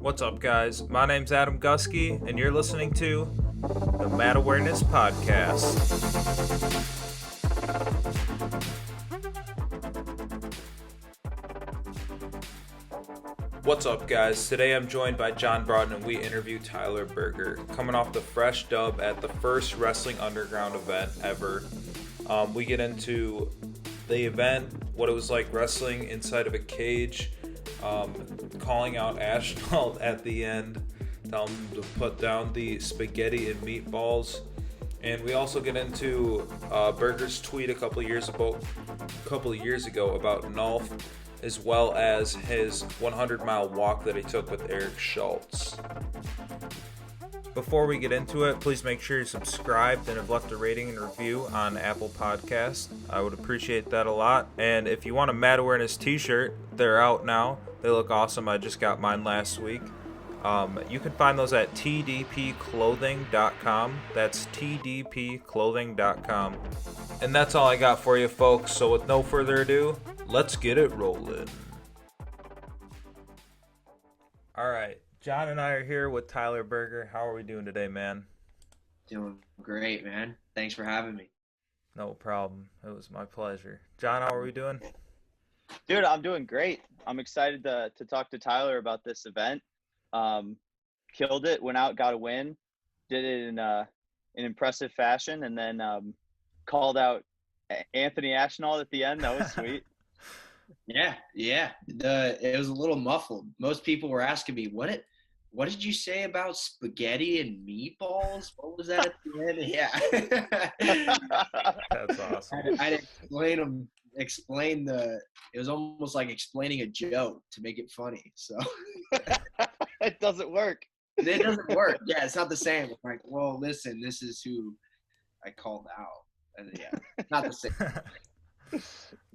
What's up, guys? My name's Adam Gusky, and you're listening to the Mat Awareness Podcast. What's up, guys? Today I'm joined by John Broughton, and we interview Tyler Berger, coming off the fresh dub at the first Wrestling Underground event ever. We get into the event, what it was like wrestling inside of a cage, calling out Ashnault at the end, telling him to put down the spaghetti and meatballs. And we also get into Berger's tweet a couple of years ago about Nolf, as well as his 100-mile walk that he took with Eric Schultz. Before we get into it, please make sure you're subscribed and have left a rating and review on Apple Podcasts. I would appreciate that a lot. And if you want a Mat Awareness t-shirt, they're out now. They look awesome. I just got mine last week. You can find those at tdpclothing.com. That's tdpclothing.com. And that's all I got for you, folks. So with no further ado, let's get it rolling. All right. John and I are here with Tyler Berger. How are we doing today, man? Doing great, man. Thanks for having me. No problem. It was my pleasure. John, how are we doing? Dude, I'm doing great. I'm excited to talk to Tyler about this event. Killed it, went out, got a win, did it in an impressive fashion, and then called out Anthony Ashnault at the end. That was sweet. Yeah. It was a little muffled. Most people were asking me, what did you say about spaghetti and meatballs? What was that at the end? Yeah. That's awesome. I'd explain it was almost like explaining a joke to make it funny. So It doesn't work. It doesn't work. Yeah, it's not the same. Like, well, listen, this is who I called out. And yeah, not the same.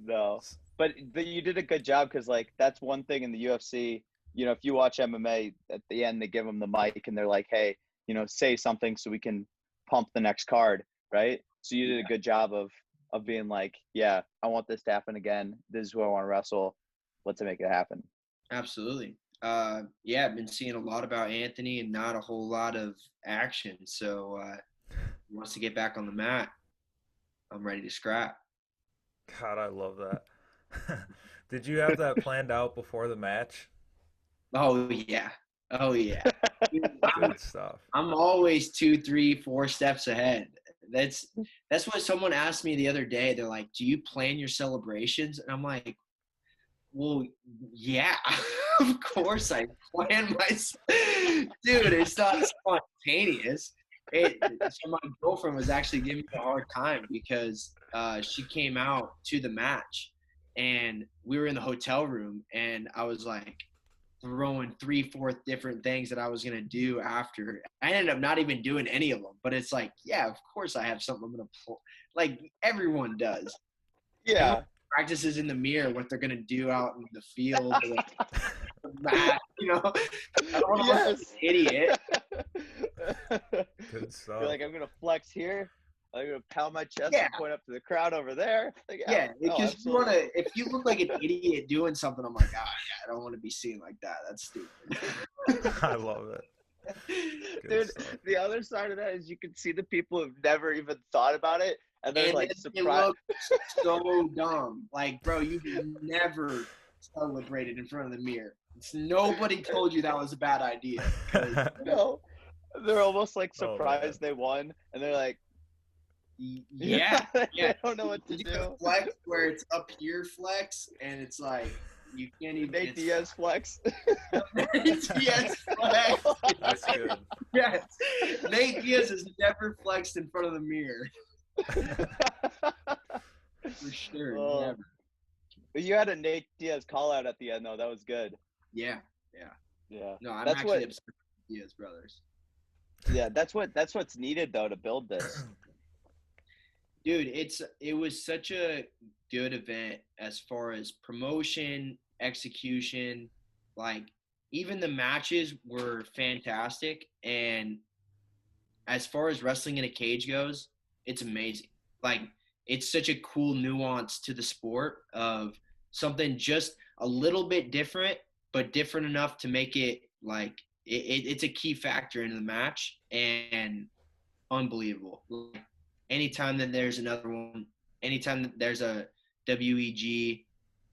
No, but you did a good job, because like that's one thing in the UFC. You know, if you watch MMA, at the end they give them the mic and they're like, "Hey, say something so we can pump the next card," right? So you did a good job of being like, "Yeah, I want this to happen again. This is who I want to wrestle. Let's make it happen." Absolutely. I've been seeing a lot about Anthony and not a whole lot of action. So he wants to get back on the mat. I'm ready to scrap. God, I love that. Did you have that planned out before the match? Oh yeah. Good stuff. I'm always 2, 3, 4 steps ahead. That's what someone asked me the other day. They're like, "Do you plan your celebrations?" And I'm like, well, yeah, of course I plan my – dude, it's not spontaneous. So my girlfriend was actually giving me a hard time because she came out to the match, and we were in the hotel room, and I was like throwing 3, 4 different things that I was going to do after. I ended up not even doing any of them, but it's like, yeah, of course I have something I'm going to pull. Like everyone does. Yeah. Practices in the mirror what they're gonna do out in the field, or the mat, I don't want to look like an idiot. Good stuff. You're like, I'm gonna flex here. I'm gonna pound my chest and point up to the crowd over there. Like, because if you look like an idiot doing something, I'm like, I don't want to be seen like that. That's stupid. I love it. Dude, the other side of that is you can see the people who've never even thought about it. And they're like surprised. So dumb. Like, bro, you've never celebrated in front of the mirror. Nobody told you that was a bad idea. No, they're almost like surprised they won, and they're like, yeah. They don't know what to do. Flex where it's up here flex, and it's like you can't even. Nate Diaz flex. Nate Diaz flex. That's good. Yes, Nate Diaz has never flexed in front of the mirror. For sure. Never. You had a Nate Diaz call out at the end though. That was good. Yeah. No, I'm that's actually obsessed with Diaz brothers. Yeah, that's what's needed though to build this. Dude, it was such a good event as far as promotion, execution, like even the matches were fantastic, and as far as wrestling in a cage goes, it's amazing. Like, it's such a cool nuance to the sport of something just a little bit different, but different enough to make it Like it's a key factor in the match, and unbelievable. Like, anytime that there's another one, anytime that there's a WEG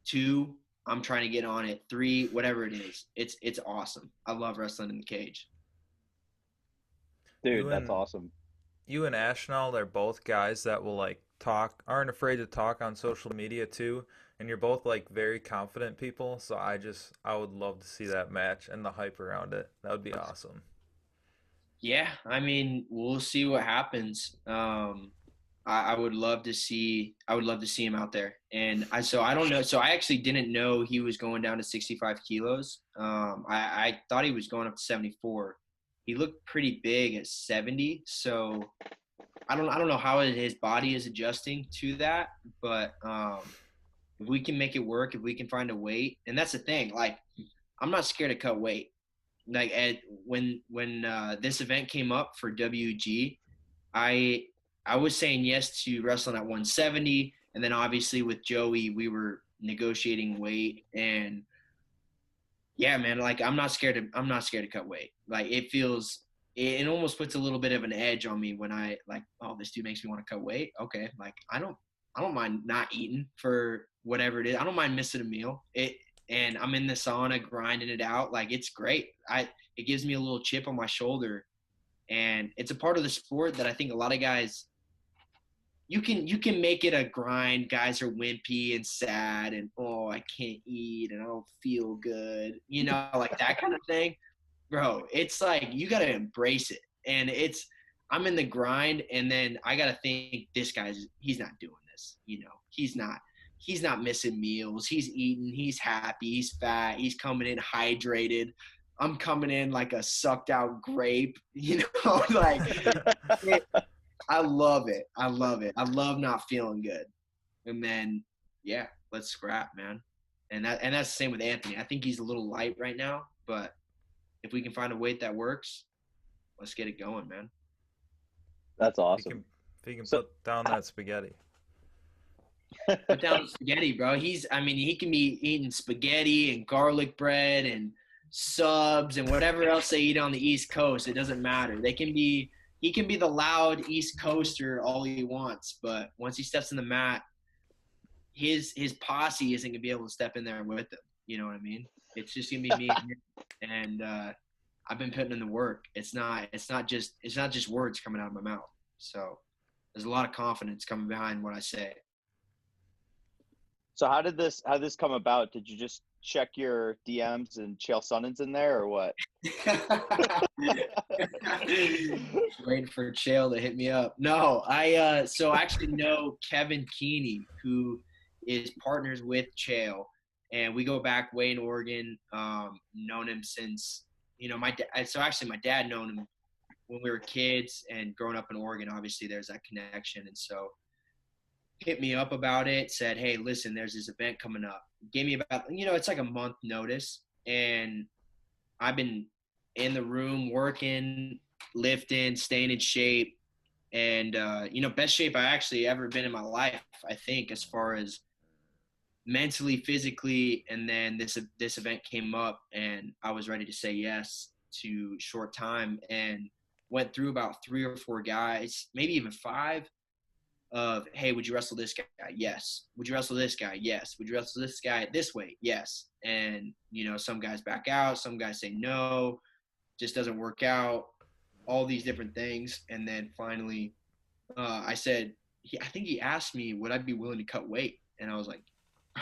2, I'm trying to get on it. 3, whatever it is. It's awesome. I love wrestling in the cage. Dude, that's awesome. You and Ashnault are both guys that will like aren't afraid to talk on social media too, and you're both like very confident people. So I would love to see that match and the hype around it. That would be awesome. Yeah, I mean, we'll see what happens. I would love to see him out there. And I don't know. So I actually didn't know he was going down to 65 kilos. I thought he was going up to 74. He looked pretty big at 70. So I don't know how his body is adjusting to that, but if we can make it work, if we can find a weight, and that's the thing. Like, I'm not scared to cut weight. Like when this event came up for WG, I was saying yes to wrestling at 170, and then obviously with Joey we were negotiating weight, and yeah, man, like I'm not scared to cut weight. Like it almost puts a little bit of an edge on me when I like, oh, this dude makes me want to cut weight. Okay, like I don't mind not eating for whatever it is. I don't mind missing a meal. And I'm in the sauna grinding it out. Like, it's great. It gives me a little chip on my shoulder, and it's a part of the sport that I think a lot of guys, you can make it a grind. Guys are wimpy and sad and, oh, I can't eat and I don't feel good, like that kind of thing. Bro, it's like you got to embrace it. And I'm in the grind, and then I got to think, this guy's, he's not doing this. He's not missing meals. He's eating. He's happy. He's fat. He's coming in hydrated. I'm coming in like a sucked out grape, like I love it. I love not feeling good. And then, yeah, let's scrap, man. And that's the same with Anthony. I think he's a little light right now, but if we can find a weight that works, let's get it going, man. That's awesome. If he can put down that spaghetti. Put down spaghetti, bro. He can be eating spaghetti and garlic bread and subs and whatever else they eat on the East Coast. It doesn't matter. He can be the loud East Coaster all he wants, but once he steps in the mat, his posse isn't gonna be able to step in there with him. You know what I mean? It's just gonna be me and I've been putting in the work. It's not just words coming out of my mouth. So there's a lot of confidence coming behind what I say. So how did this come about? Did you just check your DMs and Chael Sonnen's in there, or what? Waiting for Chael to hit me up. No, I actually know Kevin Keeney, who is partners with Chael, and we go back way in Oregon. Known him since my dad. So actually, my dad known him when we were kids, and growing up in Oregon, obviously there's that connection, and so hit me up about it, said, hey, listen, there's this event coming up. Gave me about, it's like a month notice. And I've been in the room working, lifting, staying in shape. And, best shape I actually ever been in my life, I think, as far as mentally, physically. And then this event came up, and I was ready to say yes to short time, and went through about 3 or 4 guys, maybe even 5, of, hey, would you wrestle this guy? Yes. Would you wrestle this guy? Yes. Would you wrestle this guy this way? Yes. And, some guys back out, some guys say no, just doesn't work out, all these different things. And then finally, I said, I think he asked me, would I be willing to cut weight? And I was like,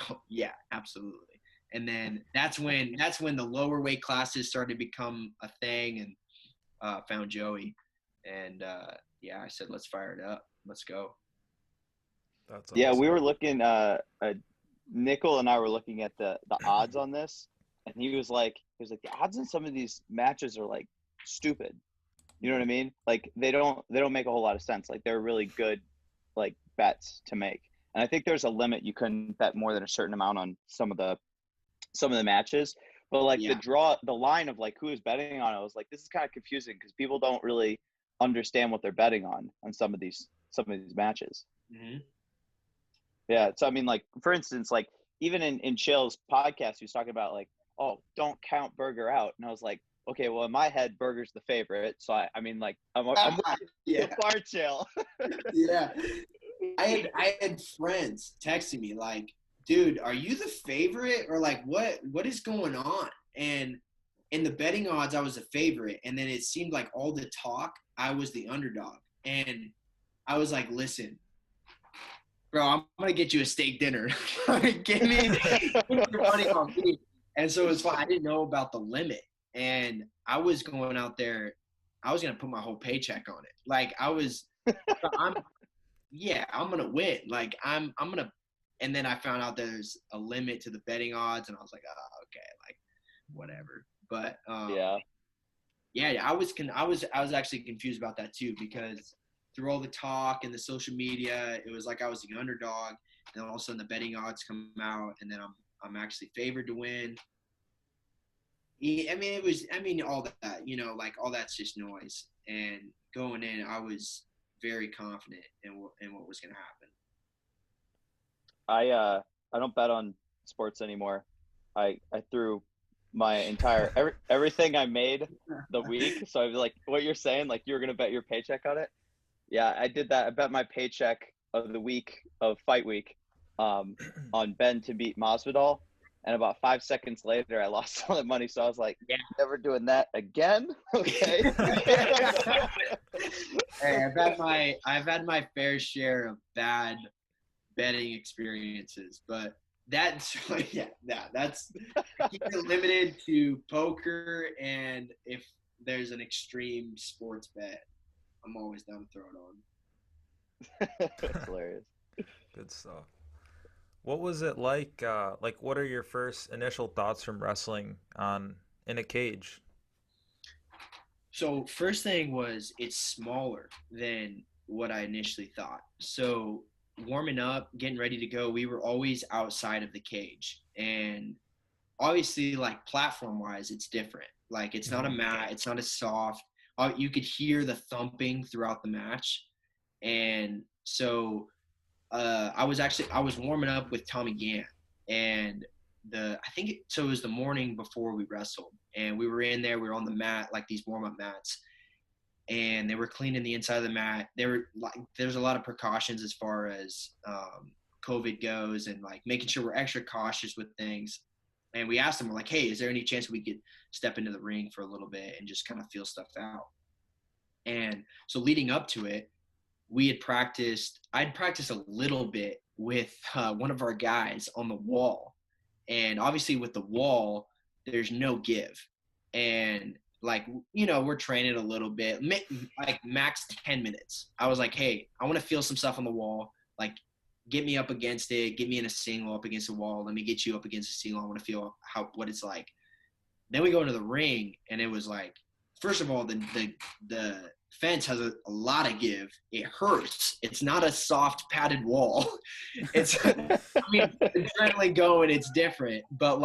oh, yeah, absolutely. And then that's when the lower weight classes started to become a thing, and found Joey. And, I said, let's fire it up. Let's go. That's awesome. Yeah, we were looking. Nickel and I were looking at the odds on this, and he was like, the odds in some of these matches are like stupid. You know what I mean? Like they don't make a whole lot of sense. Like they're really good, like bets to make. And I think there's a limit. You couldn't bet more than a certain amount on some of the matches. But like the line of like who is betting on it, I was like, this is kind of confusing because people don't really understand what they're betting on some of these matches. Mm-hmm. Yeah. So, I mean, like, for instance, like, even in Chael's podcast, he was talking about, like, oh, don't count Berger out. And I was like, okay, well, in my head, Berger's the favorite. So I mean, like, I'm Yeah. far chill. Yeah. I had friends texting me like, dude, are you the favorite? Or like, what is going on? And in the betting odds, I was a favorite. And then it seemed like all the talk, I was the underdog. And I was like, listen, bro, I'm going to get you a steak dinner. Give me your money on me. And so it's fine. I didn't know about the limit. And I was going out there, I was going to put my whole paycheck on it. Like I'm going to win. Like I'm going to, and then I found out there's a limit to the betting odds. And I was like, oh, okay, like whatever. But I was actually confused about that too, because through all the talk and the social media, it was like I was the underdog, and all of a sudden the betting odds come out, and then I'm actually favored to win. I mean all that, like all that's just noise. And going in, I was very confident in what was going to happen. I don't bet on sports anymore. I threw my entire everything I made the week. So I was like, what you're saying, like you were gonna bet your paycheck on it? Yeah, I did that. I bet my paycheck of the week of fight week on Ben to beat Masvidal, and about 5 seconds later, I lost all that money. So I was like, never doing that again. Okay. Hey, I've had my fair share of bad betting experiences, but that's keep it limited to poker, and if there's an extreme sports bet, I'm always down to throw it on. That's hilarious. Good stuff. What was it like? What are your first initial thoughts from wrestling in a cage? So first thing was it's smaller than what I initially thought. So warming up, getting ready to go, we were always outside of the cage. And obviously, like platform-wise, it's different. Like it's not a mat, it's not as soft. You could hear the thumping throughout the match. And so I was warming up with Tommy Gann, and it was the morning before we wrestled, and we were in there, we were on the mat, like these warm-up mats, and they were cleaning the inside of the mat. There's a lot of precautions as far as COVID goes, and like making sure we're extra cautious with things. And we asked them, we're like, hey, is there any chance we could step into the ring for a little bit and just kind of feel stuff out? And so leading up to it, I'd practiced a little bit with one of our guys on the wall. And obviously with the wall, there's no give. And we're training a little bit, like max 10 minutes. I was like, hey, I want to feel some stuff on the wall. Like, get me up against it. Get me in a single up against the wall. Let me get you up against a single. I want to feel what it's like. Then we go into the ring, and it was like, first of all, the fence has a lot of give. It hurts. It's not a soft padded wall. It's, adrenaline going, it's different. But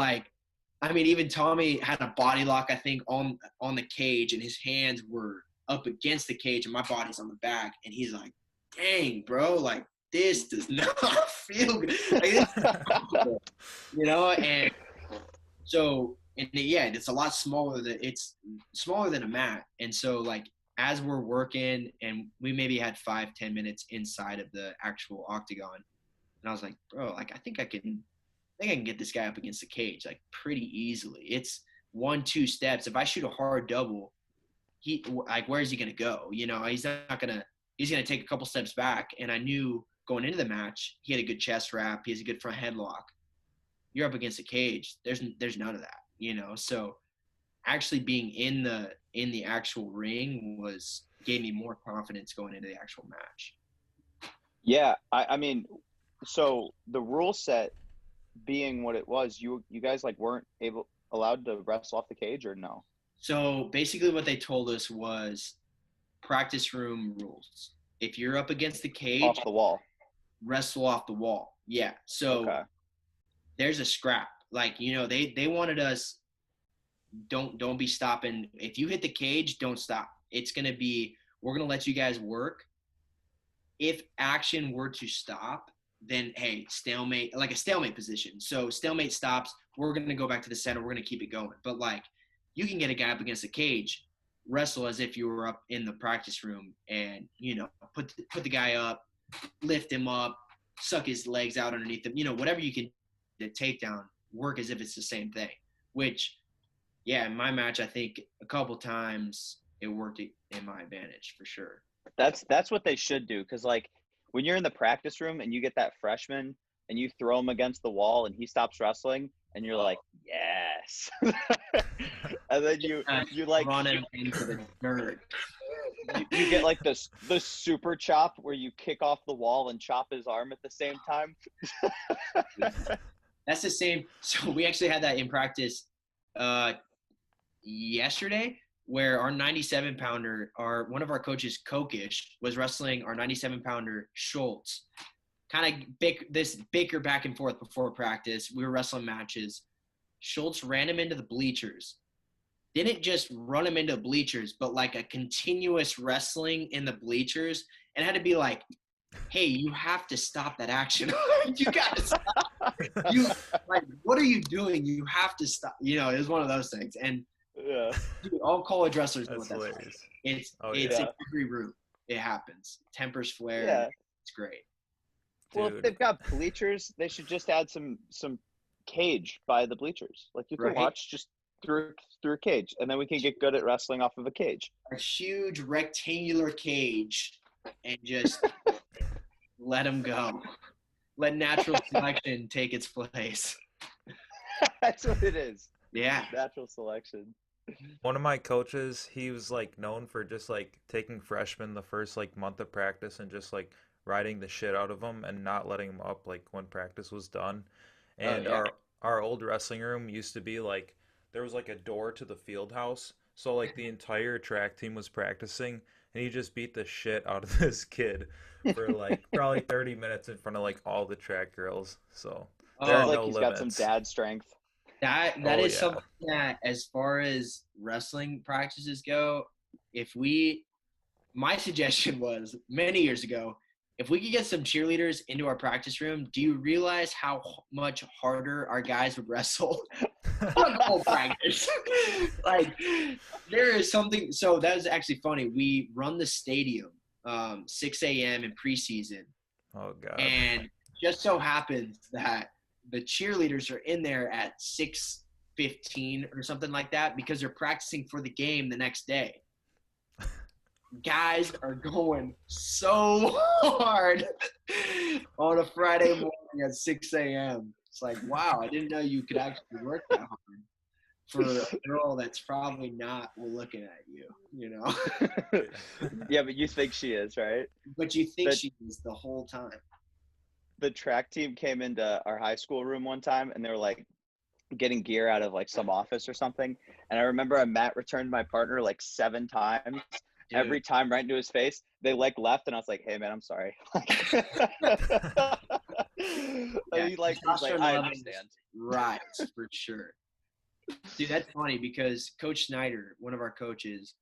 even Tommy had a body lock, I think, on the cage, and his hands were up against the cage, and my body's on the back. And he's like, dang, bro, like, this does not feel good. Like, this is uncomfortable, And so, it's a lot smaller. It's smaller than a mat. And so, as we're working, and we maybe had 5-10 minutes inside of the actual octagon, and I was like, bro, I think I can get this guy up against the cage, pretty easily. It's 1-2 steps. If I shoot a hard double, where is he going to go? He's going to take a couple steps back. And I knew going into the match, he had a good chest wrap. He has a good front headlock. You're up against the cage. There's none of that, So actually being in the actual ring gave me more confidence going into the actual match. Yeah. I mean, so the rule set being what it was, you guys weren't allowed to wrestle off the cage, or no? So basically what they told us was practice room rules. If you're up against the cage, off the wall, wrestle off the wall. Yeah. So There's a scrap. They wanted us, don't be stopping. If you hit the cage, don't stop. It's going to be, we're going to let you guys work. If action were to stop, then, hey, stalemate, like a stalemate position. So stalemate stops. We're going to go back to the center. We're going to keep it going. But you can get a guy up against a cage, wrestle as if you were up in the practice room, and put the guy up, lift him up, suck his legs out underneath him, whatever you can, the takedown, work as if it's the same thing. Which, yeah, in my match, I think a couple times it worked in my advantage for sure. That's what they should do, because like when you're in the practice room and you get that freshman and you throw him against the wall and he stops wrestling and you're like, yes. And then you like run him into the dirt. You get like the super chop where you kick off the wall and chop his arm at the same time. That's the same. So we actually had that in practice yesterday, where our 97-pounder, one of our coaches, Kokish, was wrestling our 97-pounder Schultz. Kind of bicker back and forth before practice. We were wrestling matches. Schultz ran him into the bleachers. Didn't just run him into the bleachers, but like a continuous wrestling in the bleachers, and had to be like, hey, you have to stop that action. You got to stop. What are you doing? You have to stop. It was one of those things. And yeah, dude, all college wrestlers know That's what that's hilarious. like. It's in every room. It happens. Tempers flare. Yeah. It's great. Well, Dude. if they've got bleachers, they should just add some cage by the bleachers. Like you can Right. watch just through a cage, and then we can get good at wrestling off of a cage. A huge rectangular cage, and just let them go. Let natural selection take its place. That's what it is. Yeah. Natural selection. One of my coaches, he was like known for just like taking freshmen the first like month of practice and just like riding the shit out of them and not letting them up like when practice was done. And yeah. our old wrestling room used to be like there was like a door to the field house. So like the entire track team was practicing and he just beat the shit out of this kid for like probably 30 minutes in front of like all the track girls. So there are Sounds like no he's limits. got some dad strength. That Oh, is yeah. something that, as far as wrestling practices go, my suggestion was many years ago, if we could get some cheerleaders into our practice room, do you realize how much harder our guys would wrestle on the whole practice? Like, there is something. So that was actually funny. We run the stadium 6 a.m. in preseason, Oh god. and just so happens that the cheerleaders are in there at 6:15 or something like that because they're practicing for the game the next day. Guys are going so hard on a Friday morning at 6 a.m. It's like, wow, I didn't know you could actually work that hard for a girl that's probably not looking at you, Yeah, but you think she is, right? But you think she is the whole time. The track team came into our high school room one time and they were like getting gear out of like some office or something. And I remember Matt returned my partner like 7 times. Dude. Every time right into his face. They like left and I was like, hey man, I'm sorry. Yeah, He's like, I understand. Right, for sure. Dude, that's funny because Coach Snyder, one of our coaches,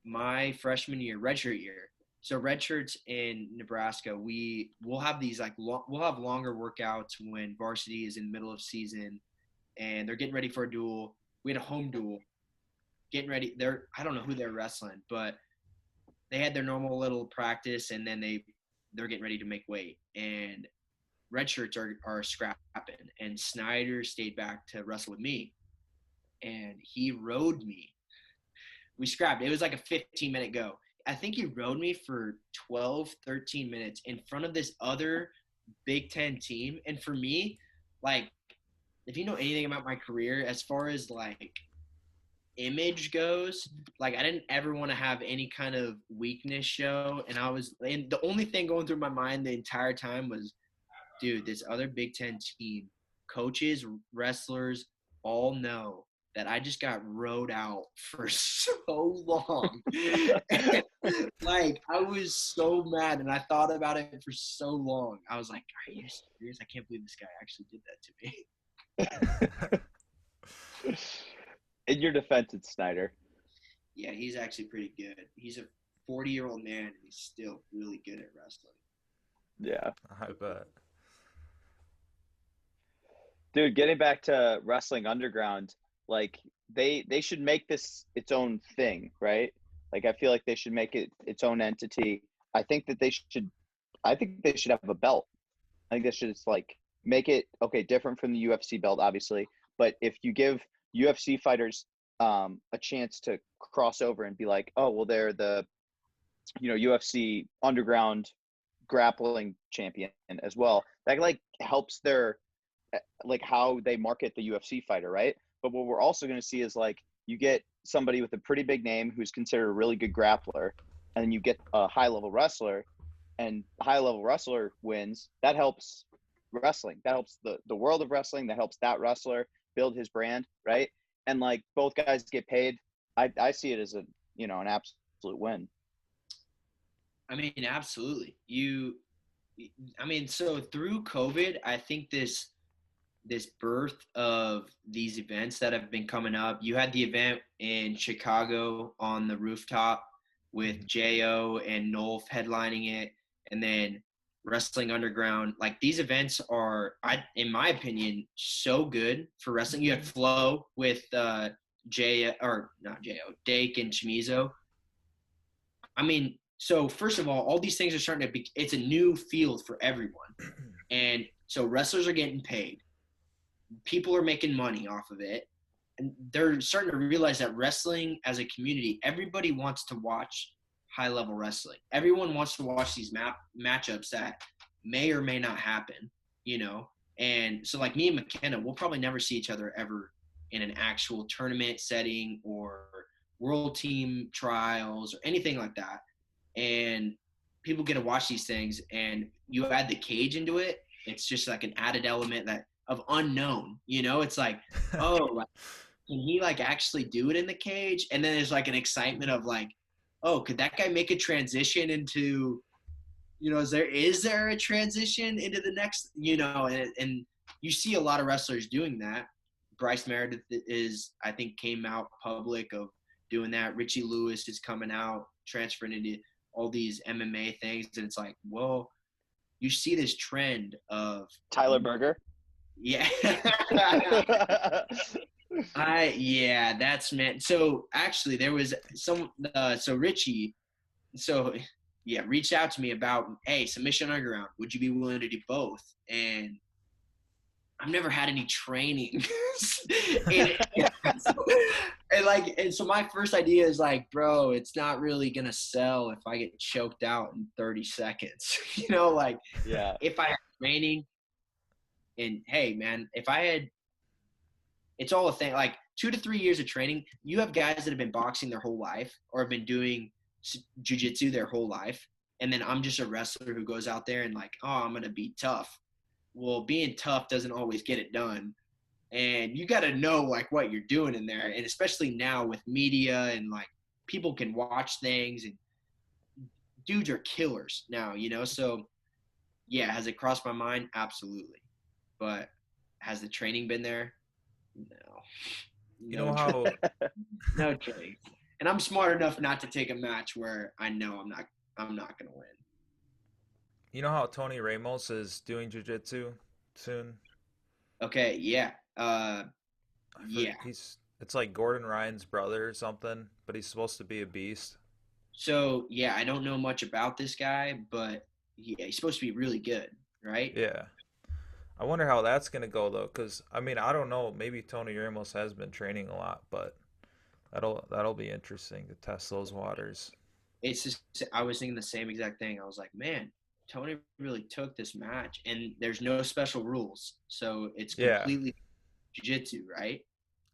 my freshman year, redshirt year. So redshirts in Nebraska, we'll have these like we'll have longer workouts when varsity is in the middle of season, and they're getting ready for a duel. We had a home duel, getting ready. I don't know who they're wrestling, but they had their normal little practice, and then they're getting ready to make weight. And redshirts are scrapping, and Snyder stayed back to wrestle with me, and he rode me. We scrapped. It was like a 15-minute go. I think he rode me for 12, 13 minutes in front of this other Big Ten team. And for me, like, if you know anything about my career, as far as like image goes, like I didn't ever want to have any kind of weakness show. And the only thing going through my mind the entire time was, dude, this other Big Ten team, coaches, wrestlers, all know that I just got rode out for so long. Like, I was so mad, and I thought about it for so long. I was like, are you serious? I can't believe this guy actually did that to me. In your defense, it's Snyder. Yeah, he's actually pretty good. He's a 40-year-old man, and he's still really good at wrestling. Yeah. I bet. Dude, getting back to wrestling underground, like they should make this its own thing, right? Like I feel like they should make it its own entity. I think they should have a belt. I think they should just like make it okay, different from the UFC belt, obviously. But if you give UFC fighters a chance to cross over and be like, oh well, they're the UFC underground grappling champion as well. That like helps their like how they market the UFC fighter, right? But what we're also going to see is like you get somebody with a pretty big name who's considered a really good grappler, and then you get a high level wrestler, and the high level wrestler wins. That helps wrestling. That helps the world of wrestling. That helps that wrestler build his brand, right? And like both guys get paid. I see it as an absolute win. I mean, absolutely. So through COVID, I think this birth of these events that have been coming up. You had the event in Chicago on the rooftop with Jo and Nolf headlining it, and then Wrestling Underground. Like these events are, in my opinion, so good for wrestling. You had Flow with Dake and Chimizo. I mean, so first of all these things are starting to be, it's a new field for everyone. And so wrestlers are getting paid. People are making money off of it. And they're starting to realize that wrestling as a community, everybody wants to watch high level wrestling. Everyone wants to watch these matchups that may or may not happen, And so like me and McKenna, we'll probably never see each other ever in an actual tournament setting or world team trials or anything like that. And people get to watch these things, and you add the cage into it. It's just like an added element of unknown, It's like, oh, like, can he like actually do it in the cage? And then there's like an excitement of like, oh, could that guy make a transition into, is there a transition into the next, and you see a lot of wrestlers doing that. Bryce Meredith I think came out public of doing that. Richie Lewis is coming out, transferring into all these MMA things. And it's like, well, you see this trend of Tyler Berger. Yeah. That's meant. So actually there was Richie, reached out to me about, hey, Submission Underground, would you be willing to do both? And I've never had any training. and so my first idea is like, bro, it's not really going to sell if I get choked out in 30 seconds, Yeah. If I have training, and hey, man, it's all a thing, like 2 to 3 years of training. You have guys that have been boxing their whole life or have been doing jiu-jitsu their whole life. And then I'm just a wrestler who goes out there and like, oh, I'm going to be tough. Well, being tough doesn't always get it done. And you got to know like what you're doing in there. And especially now with media and like people can watch things, and dudes are killers now, So yeah, has it crossed my mind? Absolutely. But has the training been there? No. You know how No training. And I'm smart enough not to take a match where I know I'm not going to win. You know how Tony Ramos is doing jiu-jitsu soon? Okay, yeah. It's like Gordon Ryan's brother or something, but he's supposed to be a beast. So, yeah, I don't know much about this guy, but he's supposed to be really good, right? Yeah. I wonder how that's going to go, though, because, I mean, I don't know. Maybe Tony Ramos has been training a lot, but that'll be interesting to test those waters. It's just, I was thinking the same exact thing. I was like, man, Tony really took this match, and there's no special rules. So it's completely jiu-jitsu, right?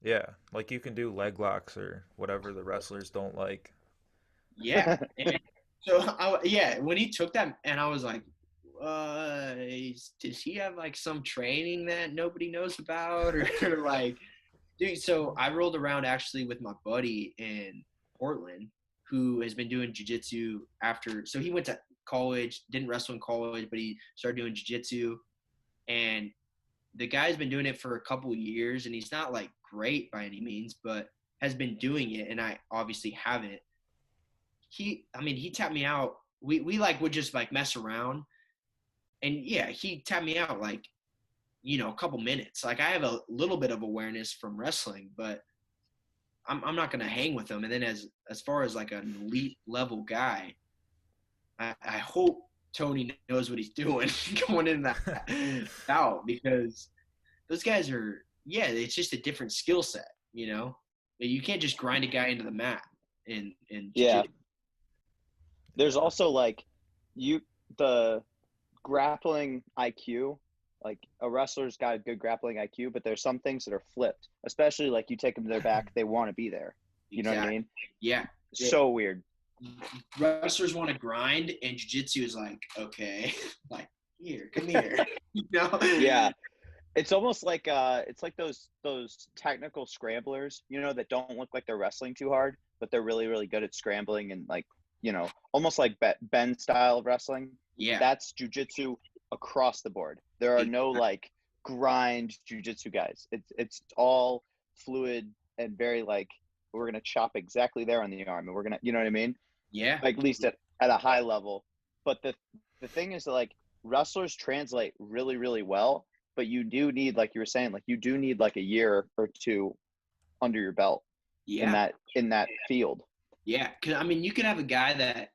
Yeah, like you can do leg locks or whatever the wrestlers don't like. Yeah. When he took that, and I was like, does he have like some training that nobody knows about, or like, dude? So I rolled around actually with my buddy in Portland who has been doing jiu-jitsu so he went to college, didn't wrestle in college, but he started doing jiu-jitsu, and the guy's been doing it for a couple of years, and he's not like great by any means, but has been doing it, and I obviously haven't. He tapped me out. We like would just like mess around, and yeah, he tapped me out like, a couple minutes. Like I have a little bit of awareness from wrestling, but I'm not gonna hang with him. And then as far as like an elite level guy, I hope Tony knows what he's doing going in that out, because those guys are, yeah, it's just a different skill set, you know. You can't just grind a guy into the mat in Yeah. jiu-jitsu. There's also like the grappling IQ. Like a wrestler's got a good grappling IQ, but there's some things that are flipped. Especially like you take them to their back, they want to be there. You know what I mean? Yeah. So weird. Wrestlers want to grind, and jiu-jitsu is like, okay, like, here, come here. You know? Yeah. It's almost like it's like those technical scramblers, you know, that don't look like they're wrestling too hard, but they're really, really good at scrambling and like, you know, almost like Ben style of wrestling. Yeah. That's jiu-jitsu across the board. There are no like grind jiu-jitsu guys. It's all fluid and very like, we're gonna chop exactly there on the arm, and we're gonna, you know what I mean? Yeah. Like at least at a high level. But the thing is that like wrestlers translate really, really well. But you do need, like you were saying, like you do need like a year or two under your belt in that field. Yeah, because I mean, you could have a guy that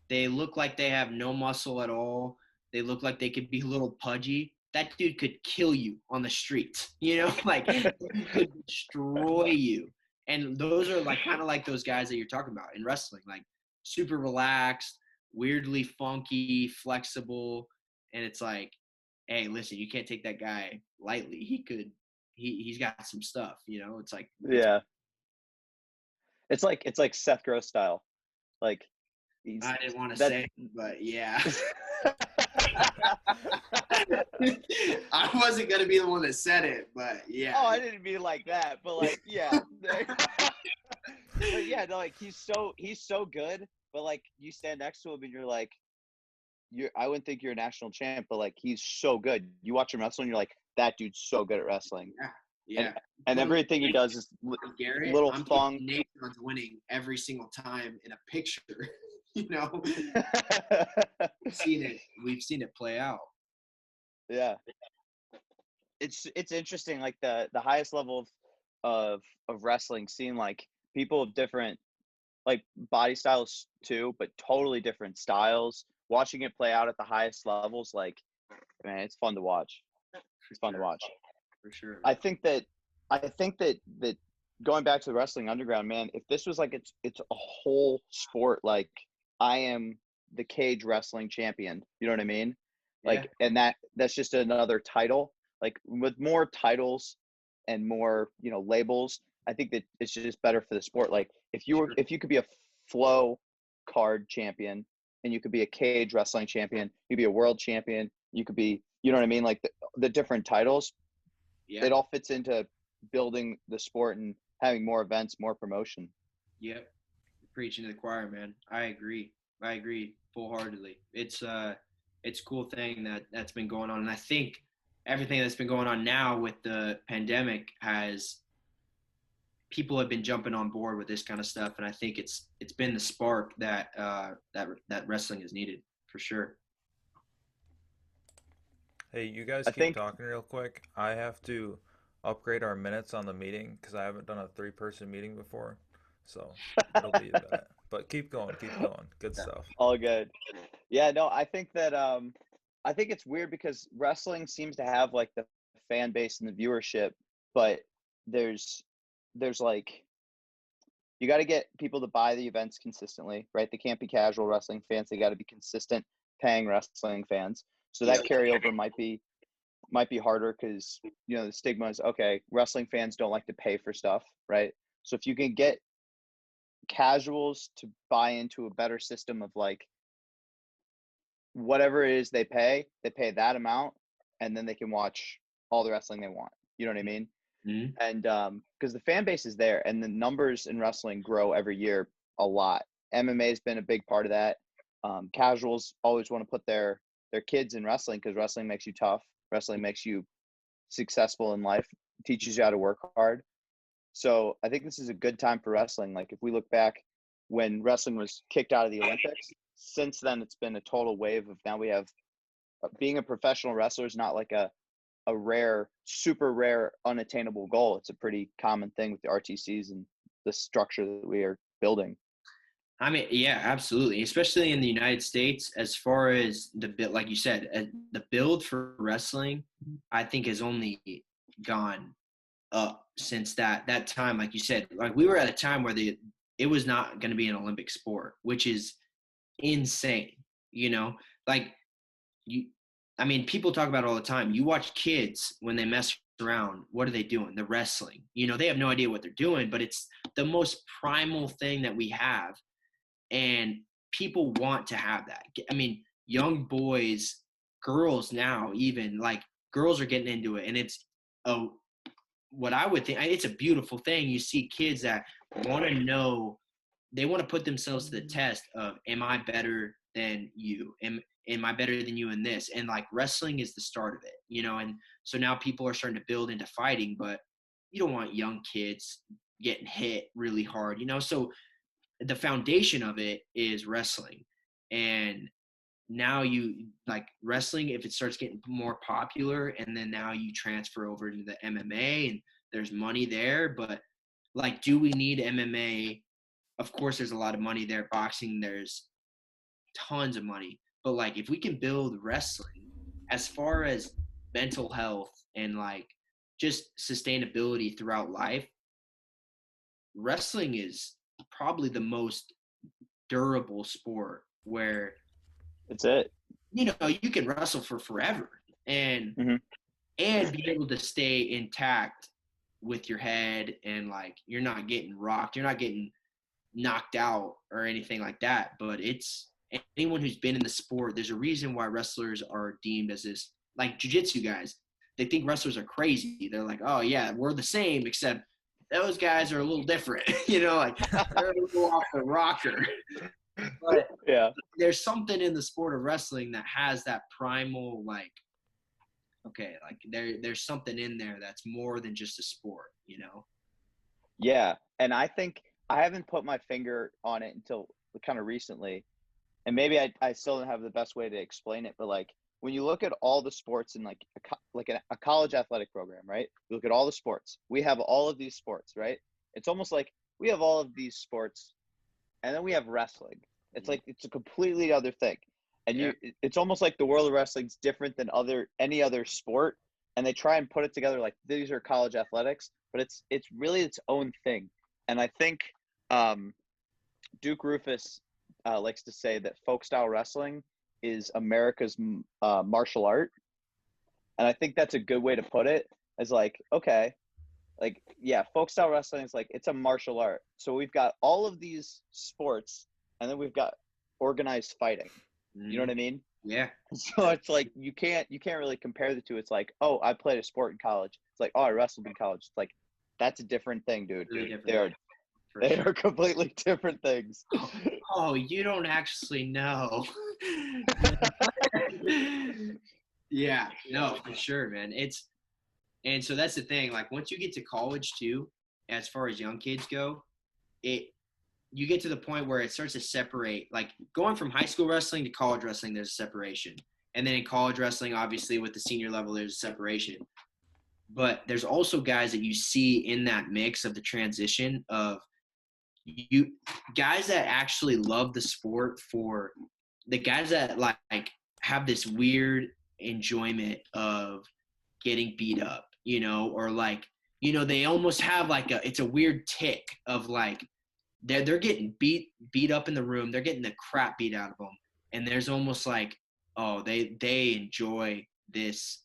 they look like they have no muscle at all. They look like they could be a little pudgy. That dude could kill you on the streets, you know, like he could destroy you. And those are like kind of like those guys that you're talking about in wrestling, like super relaxed, weirdly funky, flexible, and it's like, hey, listen, you can't take that guy lightly. He's got some stuff, you know. It's like, Yeah. It's like Seth Gross style. Like I didn't want to say it, but yeah. I wasn't gonna be the one that said it, but yeah. Oh, I didn't mean like that, but like yeah. But yeah, no, like he's so good, but like you stand next to him and you're like, I wouldn't think you're a national champ, but like he's so good. You watch him wrestle and you're like, that dude's so good at wrestling. Yeah. And everything he does is Garrett, little I'm funk. Nathan's winning every single time in a picture. You know, we've seen it play out. Yeah, it's interesting. Like the highest level of wrestling, seeing like people of different like body styles too, but totally different styles. Watching it play out at the highest levels, like, man, it's fun to watch. It's fun to watch. For sure. I think that going back to the wrestling underground, man, if this was like it's a whole sport, like I am the cage wrestling champion, you know what I mean? Like, and that's just another title. Like with more titles and more, you know, labels, I think that it's just better for the sport. Like if you could be a flow card champion and you could be a cage wrestling champion, you could be a world champion, you could be, you know what I mean? Like the different titles, it all fits into building the sport and having more events, more promotion. Yep. Preaching to the choir, man. I agree full-heartedly. It's a cool thing that's been going on. And I think everything that's been going on now with the pandemic people have been jumping on board with this kind of stuff. And I think it's been the spark that wrestling is needed for sure. Hey, you guys keep talking real quick. I have to upgrade our minutes on the meeting because I haven't done a 3-person meeting before. So it'll be that. But keep going. Good stuff. All good. Yeah, no, I think that I think it's weird because wrestling seems to have like the fan base and the viewership, but there's like you got to get people to buy the events consistently, right? They can't be casual wrestling fans. They got to be consistent paying wrestling fans. So that carryover might be harder because, you know, the stigma is, okay, wrestling fans don't like to pay for stuff, right? So if you can get casuals to buy into a better system of like whatever it is they pay that amount, and then they can watch all the wrestling they want. You know what I mean? Mm-hmm. And because the fan base is there and the numbers in wrestling grow every year a lot. MMA has been a big part of that. Casuals always want to put their kids in wrestling because wrestling makes you tough. Wrestling makes you successful in life, teaches you how to work hard. So I think this is a good time for wrestling. Like if we look back when wrestling was kicked out of the Olympics, since then it's been a total wave of now we have being a professional wrestler is not like a rare, super rare, unattainable goal. It's a pretty common thing with the RTCs and the structure that we are building. I mean, yeah, absolutely. Especially in the United States, as far as the build, like you said, the build for wrestling, I think has only gone up since that time. Like you said, like we were at a time where it was not going to be an Olympic sport, which is insane. Like I mean, people talk about it all the time. You watch kids when they mess around, what are they doing? They're wrestling. They have no idea what they're doing, but it's the most primal thing that we have. And people want to have that. I mean, young boys, girls now, even like girls are getting into it. And it's what I would think, it's a beautiful thing. You see kids that want to know, they want to put themselves to the test of, am I better than you? Am I better than you in this? And like wrestling is the start of it, and so now people are starting to build into fighting, but you don't want young kids getting hit really hard, so the foundation of it is wrestling. And now you like wrestling, if it starts getting more popular, and then now you transfer over to the MMA and there's money there, but like, do we need MMA? Of course, there's a lot of money there. Boxing, there's tons of money. But like, if we can build wrestling as far as mental health and like just sustainability throughout life, wrestling is probably the most durable sport where it's it. You can wrestle for forever and be able to stay intact with your head, and like you're not getting rocked, you're not getting knocked out or anything like that. But it's anyone who's been in the sport, there's a reason why wrestlers are deemed as this, like jiu-jitsu guys, they think wrestlers are crazy. They're like, oh yeah, we're the same, except those guys are a little different, like they're a little off the rocker. But yeah, there's something in the sport of wrestling that has that primal, like, okay, like there's something in there that's more than just a sport, Yeah, and I think I haven't put my finger on it until kind of recently, and maybe I still don't have the best way to explain it, but like when you look at all the sports in like a college athletic program, right? You look at all the sports. We have all of these sports, right? It's almost like we have all of these sports, and then we have wrestling. It's like it's a completely other thing, and it's almost like the world of wrestling's different than any other sport, and they try and put it together like these are college athletics, but it's really its own thing. And I think Duke Rufus likes to say that folk style wrestling is America's martial art, and I think that's a good way to put it. As like, okay, like yeah, folk style wrestling is like it's a martial art. So we've got all of these sports, and then we've got organized fighting. You know what I mean? Yeah. So it's like you can't really compare the two. It's like, oh, I played a sport in college. It's like, oh, I wrestled in college. It's like that's a different thing, dude. Really They are completely different things. Oh, you don't actually know. Yeah, no, for sure, man. And so that's the thing. Like once you get to college too, as far as young kids go, you get to the point where it starts to separate. Like going from high school wrestling to college wrestling, there's a separation. And then in college wrestling, obviously with the senior level, there's a separation. But there's also guys that you see in that mix of the transition of guys that actually love the sport, for the guys that like have this weird enjoyment of getting beat up, or like, they almost have like it's a weird tick of like, they're getting beat up in the room. They're getting the crap beat out of them. And there's almost like, oh, they enjoy this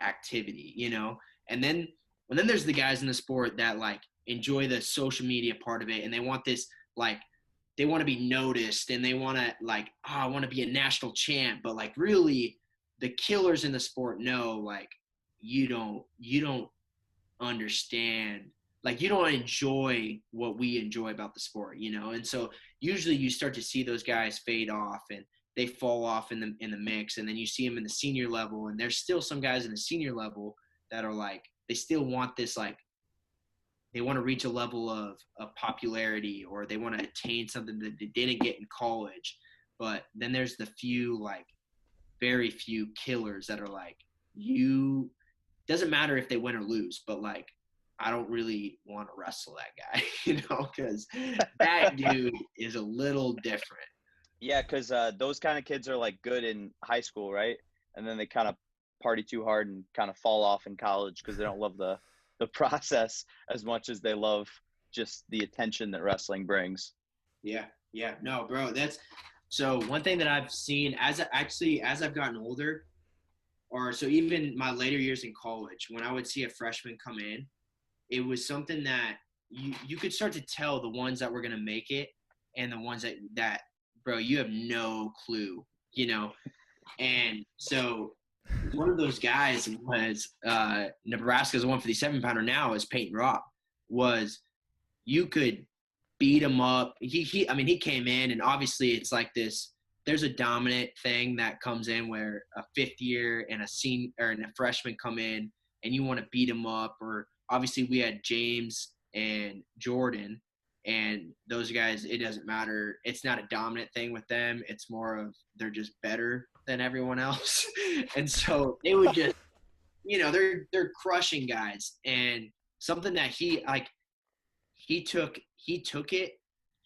activity, And then there's the guys in the sport that like enjoy the social media part of it, and they want this, like, they want to be noticed, and they want to like, oh, I want to be a national champ. But like really the killers in the sport know, like, you don't understand, like, you don't enjoy what we enjoy about the sport, And so usually you start to see those guys fade off, and they fall off in the mix. And then you see them in the senior level, and there's still some guys in the senior level that are like, they still want this, like, they want to reach a level of popularity, or they want to attain something that they didn't get in college. But then there's the few, like, very few killers that are like, doesn't matter if they win or lose, but like, I don't really want to wrestle that guy, because that dude is a little different. Yeah, because those kind of kids are like good in high school, right? And then they kind of party too hard and kind of fall off in college because they don't love the process as much as they love just the attention that wrestling brings. Yeah. No, bro, so one thing that I've seen as I've gotten older, or so even my later years in college, when I would see a freshman come in, it was something that you could start to tell the ones that were going to make it and the ones that, bro, you have no clue, And so one of those guys was Nebraska's 157-pounder now is Peyton Robb. You could beat him up. He came in, and obviously it's like this. There's a dominant thing that comes in where a fifth year and a senior and a freshman come in, and you want to beat them up. Or obviously we had James and Jordan, and those guys, it doesn't matter. It's not a dominant thing with them. It's more of they're just better than everyone else. And so they would just, they're crushing guys. And something that he took it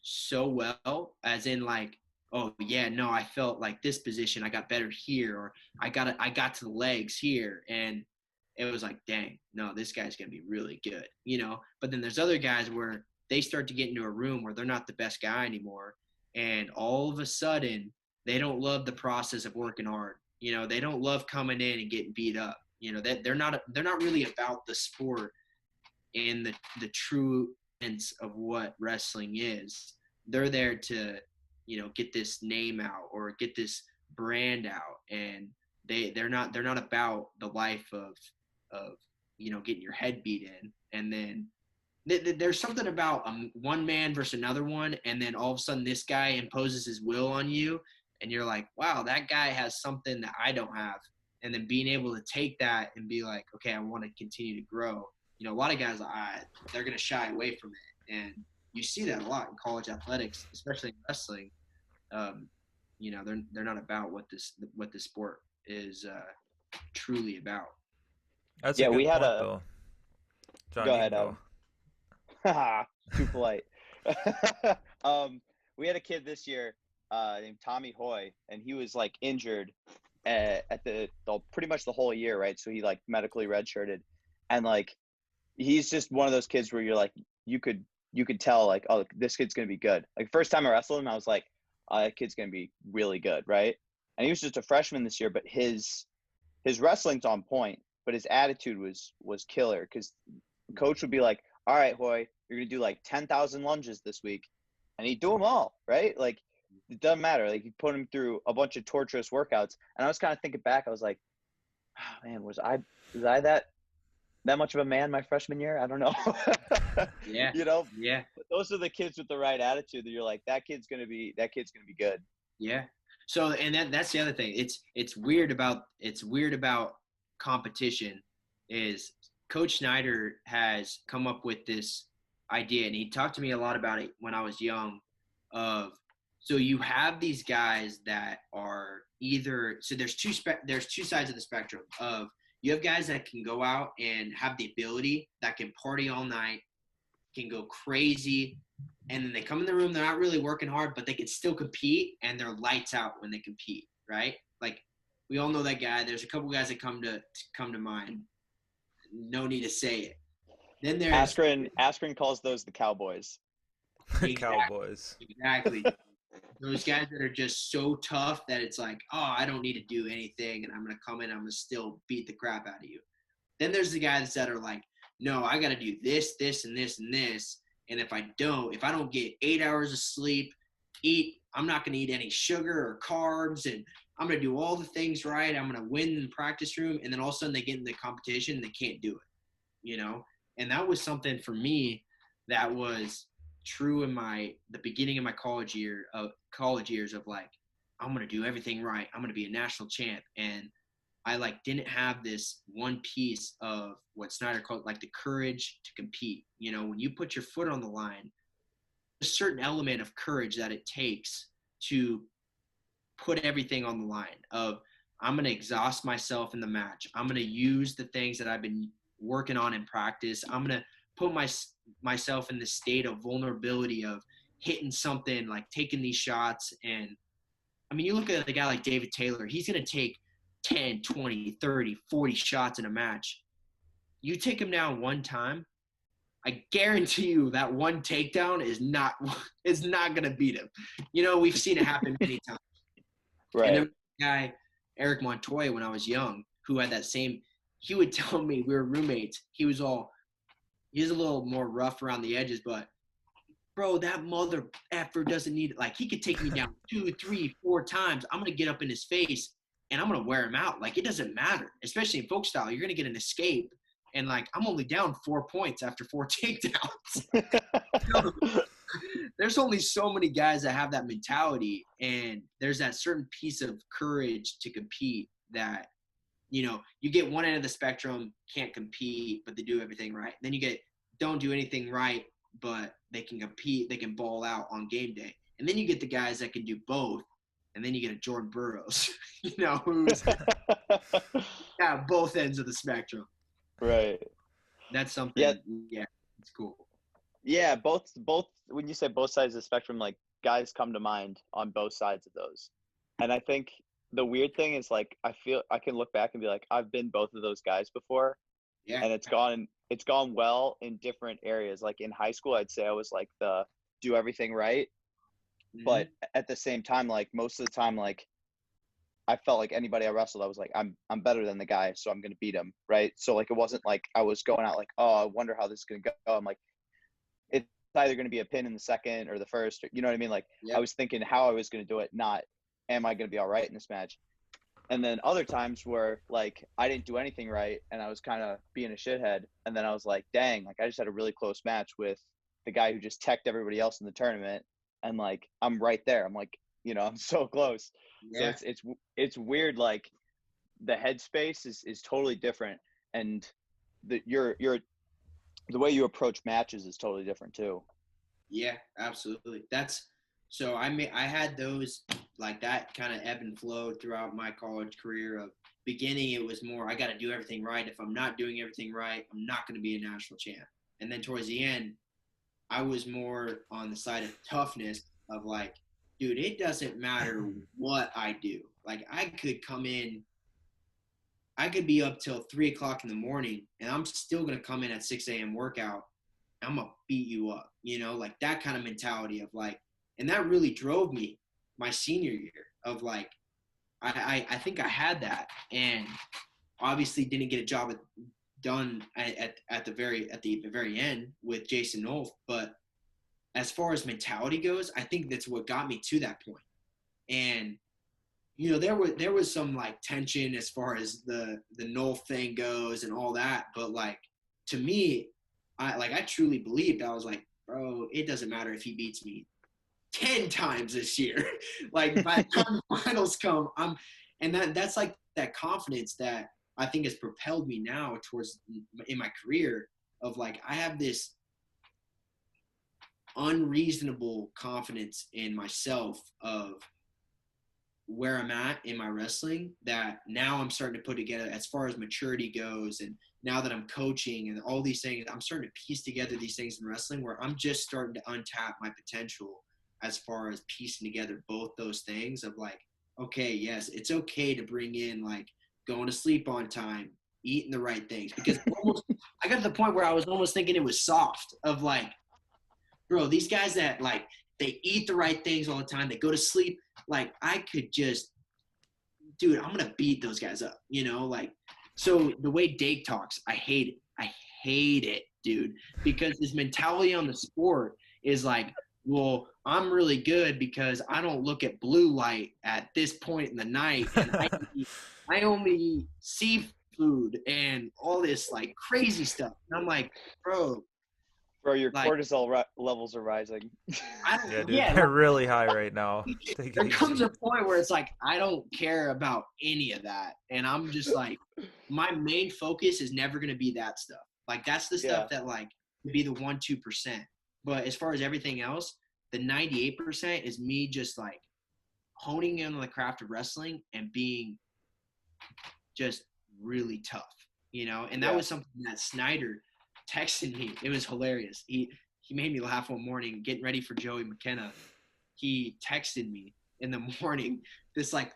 so well, as in like, oh yeah, no, I felt like this position, I got better here, or I got to the legs here. And it was like, dang, no, this guy's going to be really good, But then there's other guys where they start to get into a room where they're not the best guy anymore. And all of a sudden, they don't love the process of working hard. They don't love coming in and getting beat up. That they're not really about the sport and the true sense of what wrestling is. They're there to, get this name out or get this brand out. And they're not about the life of getting your head beat in. And then there's something about one man versus another one, and then all of a sudden this guy imposes his will on you, and you're like, wow, that guy has something that I don't have. And then being able to take that and be like, okay, I want to continue to grow. A lot of guys, they're going to shy away from it. And you see that a lot in college athletics, especially in wrestling. They're not about what this sport is truly about. That's a good we had point, though. John, go ahead. Too polite. We had a kid this year named Tommy Hoy, and he was like injured at the pretty much the whole year, right? So he like medically redshirted, and like he's just one of those kids where you're like, you could tell like, oh, this kid's gonna be good. Like first time I wrestled him, I was like, oh, that kid's gonna be really good, right? And he was just a freshman this year, but his wrestling's on point, but his attitude was killer, because coach would be like, all right, Hoy, you're going to do like 10,000 lunges this week. And he'd do them all, right? Like, it doesn't matter. Like, he put him through a bunch of torturous workouts. And I was kind of thinking back. I was like, oh, man, was I that much of a man my freshman year? I don't know. Yeah. Yeah. But those are the kids with the right attitude that you're like, that kid's going to be good. Yeah. So, and that's the other thing. It's weird about competition is Coach Snyder has come up with this idea, and he talked to me a lot about it when I was young, so you have these guys that are either, so there's two sides of the spectrum of, you have guys that can go out and have the ability, that can party all night, can go crazy, and then they come in the room, they're not really working hard, but they can still compete, and they're lights out when they compete, right? Like, we all know that guy. There's a couple guys that come to mind. No need to say it. Then there's Askren calls those the Cowboys. Exactly. Cowboys. Exactly. Those guys that are just so tough that it's like, oh, I don't need to do anything, and I'm gonna come in, I'm gonna still beat the crap out of you. Then there's the guys that are like, no, I gotta do this, this, and this, and this, and if I don't get 8 hours of sleep, I'm not gonna eat any sugar or carbs, and I'm going to do all the things right. I'm going to win in the practice room. And then all of a sudden they get in the competition and they can't do it, And that was something for me that was true in the beginning of my college years of like, I'm going to do everything right. I'm going to be a national champ. And I like didn't have this one piece of what Snyder called like the courage to compete. When you put your foot on the line, a certain element of courage that it takes to put everything on the line of, I'm going to exhaust myself in the match. I'm going to use the things that I've been working on in practice. I'm going to put myself in this state of vulnerability of hitting something, like taking these shots. And I mean, you look at a guy like David Taylor, he's going to take 10, 20, 30, 40 shots in a match. You take him down one time, I guarantee you that one takedown is not going to beat him. You know, we've seen it happen many times. Right. And there was a guy, Eric Montoya, when I was young, who had that same – he would tell me, we were roommates, he was a little more rough around the edges, but, bro, that mother effer doesn't need – like, he could take me down 2, 3, 4 times. I'm going to get up in his face, and I'm going to wear him out. Like, it doesn't matter, especially in folk style. You're going to get an escape. And, like, I'm only down 4 points after 4 takedowns. There's only so many guys that have that mentality, and there's that certain piece of courage to compete that, you know, you get one end of the spectrum, can't compete, but they do everything right. And then you get don't do anything right, but they can compete, they can ball out on game day. And then you get the guys that can do both, and then you get a Jordan Burroughs, you know, who's at both ends of the spectrum. Right. That's something. Yeah, it's cool. Yeah, both. When you say both sides of the spectrum, like, guys come to mind on both sides of those. And I think the weird thing is, like, I feel I can look back and be like, I've been both of those guys before. Yeah. And it's gone well in different areas. Like, in high school, I'd say I was like the do everything right. Mm-hmm. But at the same time, like, most of the time, like, I felt like anybody I wrestled, I was like, I'm better than the guy, so I'm going to beat him, right? So, like, it wasn't like I was going out like, oh, I wonder how this is going to go. I'm like, it's either going to be a pin in the second or the first, or, you know what I mean? Like, Yep. I was thinking how I was going to do it, not am I going to be all right in this match? And then other times where, like, I didn't do anything right and I was kind of being a shithead, and then I was like, dang, like, I just had a really close match with the guy who just teched everybody else in the tournament, and, like, I'm right there. I'm like, you know, I'm so close. Yeah. So it's weird. Like, the headspace is totally different, and the way you approach matches is totally different too. Yeah, absolutely. So I had those, like, that kind of ebb and flow throughout my college career. Of beginning, it was more, I got to do everything right. If I'm not doing everything right, I'm not going to be a national champ. And then towards the end, I was more on the side of toughness of, like, dude, it doesn't matter what I do. Like, I could come in, I could be up till 3:00 in the morning, and I'm still going to come in at 6 a.m. workout. I'm going to beat you up, you know, like, that kind of mentality of, like, and that really drove me my senior year of, like, I think I had that, and obviously didn't get a job done at the very end with Jason Nolf. But as far as mentality goes, I think that's what got me to that point. And, you know, there was some, like, tension as far as the Nolf thing goes and all that. But, like, to me, I truly believed, I was like, bro, it doesn't matter if he beats me 10 times this year. Like, by the time the finals come, and that's like that confidence that I think has propelled me now towards in my career of, like, I have this unreasonable confidence in myself of where I'm at in my wrestling, that now I'm starting to put together as far as maturity goes. And now that I'm coaching and all these things, I'm starting to piece together these things in wrestling where I'm just starting to untap my potential as far as piecing together both those things of, like, okay, yes, it's okay to bring in, like, going to sleep on time, eating the right things, because I got to the point where I was almost thinking it was soft of, like, bro, these guys that, like, they eat the right things all the time, they go to sleep, like, I could just, dude, I'm going to beat those guys up, you know? Like, so the way Dake talks, I hate it, dude, because his mentality on the sport is like, well, I'm really good because I don't look at blue light at this point in the night, and I only eat seafood and all this, like, crazy stuff. And I'm like, bro, your, like, cortisol levels are rising. Yeah, dude, they're really high right now. There comes a point where it's like, I don't care about any of that. And I'm just like, my main focus is never going to be that stuff. Like, that's the stuff that, like, would be the 1-2%. But as far as everything else, the 98% is me just, like, honing in on the craft of wrestling and being just really tough, you know? And that was something that Snyder texted me. It was hilarious. He made me laugh one morning, getting ready for Joey McKenna. He texted me in the morning, this like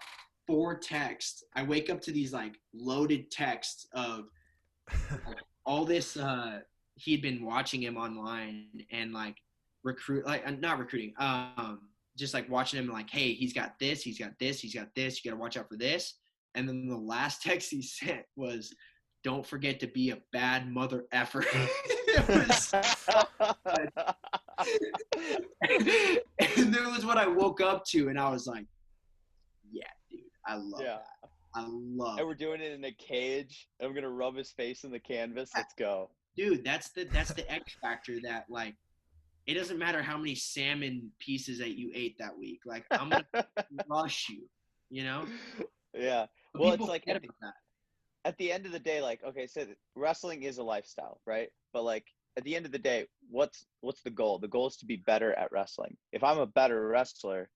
4 texts. I wake up to these like loaded texts of like, all this. He'd been watching him online and like not recruiting. Just like watching him like, hey, he's got this, he's got this, he's got this. You got to watch out for this. And then the last text he sent was, "Don't forget to be a bad mother effer." It was and there was what I woke up to, and I was like, yeah, dude, I love that. I love And we're doing it in a cage. I'm going to rub his face in the canvas. Let's go. Dude, that's the X factor that, like, it doesn't matter how many salmon pieces that you ate that week. Like, I'm going to rush you, you know? Yeah. But well, it's like at the end of the day, like, okay, so wrestling is a lifestyle, right? But like at the end of the day, what's the goal? The goal is to be better at wrestling. If I'm a better wrestler,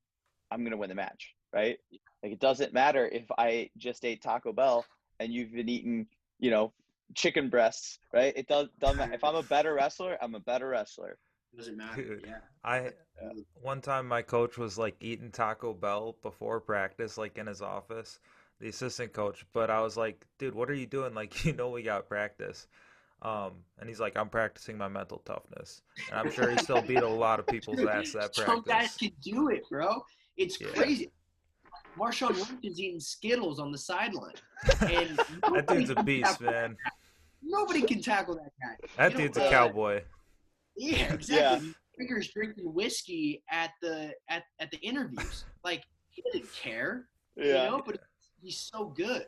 I'm going to win the match, right? Like, it doesn't matter if I just ate Taco Bell and you've been eating, you know, chicken breasts, right? It doesn't matter. If I'm a better wrestler, I'm a better wrestler. It doesn't matter. Dude, Yeah. One time my coach was like eating Taco Bell before practice, like in his office, the assistant coach. But I was like, dude, what are you doing? Like, you know, we got practice. And he's like, I'm practicing my mental toughness. And I'm sure he still beat a lot of people's ass that practice. Some guys can do it, bro. It's crazy. Marshawn Lynch's eating Skittles on the sideline. And that dude's a beast, man. Nobody can tackle that guy. That dude's a cowboy. Yeah, exactly. Yeah. Berger's drinking whiskey at the interviews. Like, he didn't care. You know, but he's so good.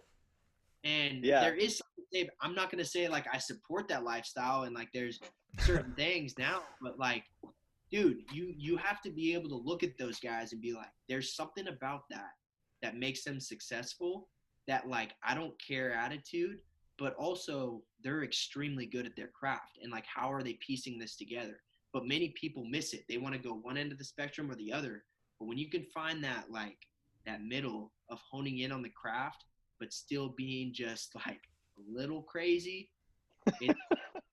And there is something to say, I'm not going to say, like, I support that lifestyle and, like, there's certain things now. But, like, dude, you have to be able to look at those guys and be like, there's something about that makes them successful, that, like, I don't care attitude, but also they're extremely good at their craft. And, like, how are they piecing this together? But many people miss it. They want to go one end of the spectrum or the other. But when you can find that, like, that middle of honing in on the craft, but still being just like a little crazy,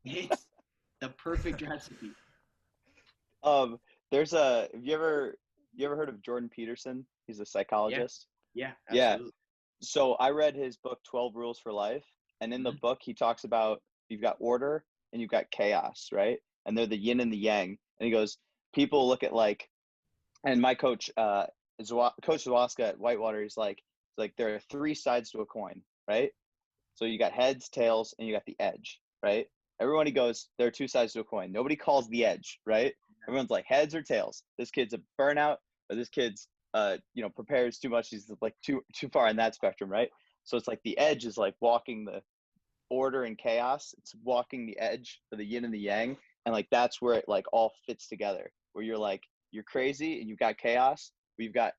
it's the perfect recipe. Have you ever heard of Jordan Peterson? He's a psychologist. Yeah, absolutely. Yeah. So I read his book 12 Rules for Life, and in the book he talks about you've got order and you've got chaos, right? And they're the yin and the yang. And he goes, people look at, like, and my coach Coach Zawaska at Whitewater, he's like there are 3 sides to a coin, right? So you got heads, tails, and you got the edge, right? Everybody goes, there are 2 sides to a coin. Nobody calls the edge, right? Everyone's like, heads or tails. This kid's a burnout, or this kid's prepares too much. He's like too far in that spectrum, right? So it's like the edge is like walking the order and chaos. It's walking the edge for the yin and the yang, and like that's where it like all fits together. Where you're like, you're crazy and you've got chaos, but you've got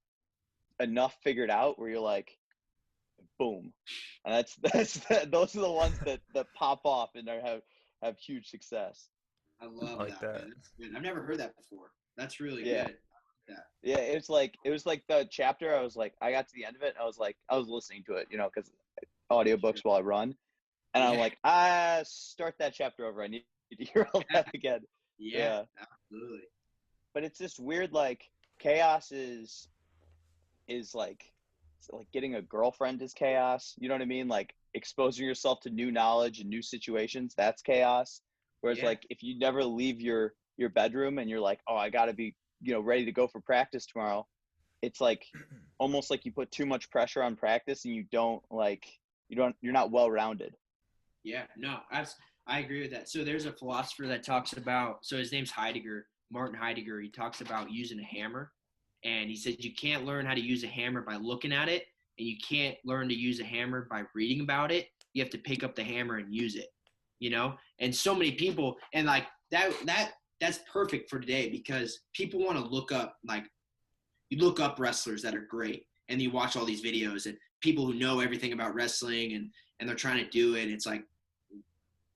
enough figured out where you're like, boom. And those are the ones that pop off and have huge success. I love that. Man. That's good. I've never heard that before. That's really good. Yeah, it was like the chapter. I was like, I got to the end of it. I was listening to it, you know, because audiobooks while I run, and I'm like, start that chapter over. I need to hear all that again. Yeah, absolutely. But it's just weird. Like, chaos is like getting a girlfriend is chaos. You know what I mean? Like, exposing yourself to new knowledge and new situations, that's chaos. Whereas like if you never leave your bedroom and you're like, oh, I got to be, you know, ready to go for practice tomorrow, it's like almost like you put too much pressure on practice and you're not well rounded. Yeah, no, I agree with that. So there's a philosopher that talks about, so his name's Martin Heidegger. He talks about using a hammer, and he says you can't learn how to use a hammer by looking at it, and you can't learn to use a hammer by reading about it. You have to pick up the hammer and use it, you know? And so many people, and like that's perfect for today, because people want to look up, like, you look up wrestlers that are great, and you watch all these videos and people who know everything about wrestling and they're trying to do it. It's like,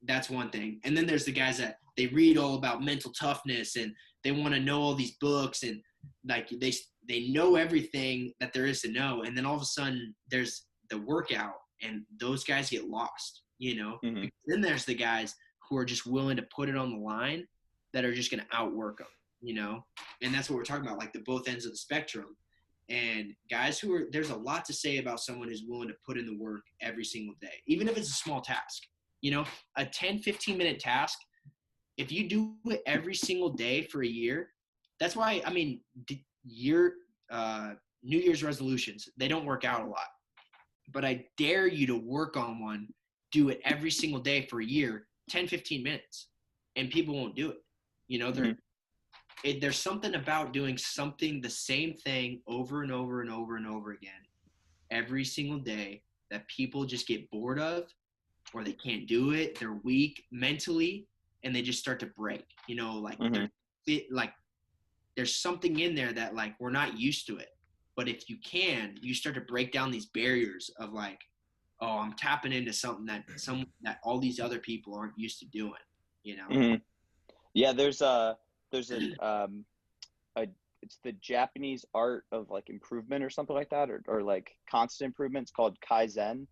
that's one thing. And then there's the guys that they read all about mental toughness and they want to know all these books, and like they know everything that there is to know. And then all of a sudden there's the workout, and those guys get lost, you know? Mm-hmm. Then there's the guys who are just willing to put it on the line that are just going to outwork them, you know? And that's what we're talking about, like the both ends of the spectrum. And guys there's a lot to say about someone who's willing to put in the work every single day, even if it's a small task, you know, a 10, 15-minute task. If you do it every single day for a year, that's why, I mean, New Year's resolutions, they don't work out a lot. But I dare you to work on one, do it every single day for a year, 10, 15 minutes, and people won't do it. You know, there's something about doing the same thing over and over and over and over again every single day that people just get bored of, or they can't do it. They're weak mentally, and they just start to break. You know, like there's something in there that like we're not used to it. But if you start to break down these barriers of like, oh, I'm tapping into something that all these other people aren't used to doing, you know? Mm-hmm. Yeah, there's it's the Japanese art of like improvement or something like that, or like constant improvement. It's called Kaizen,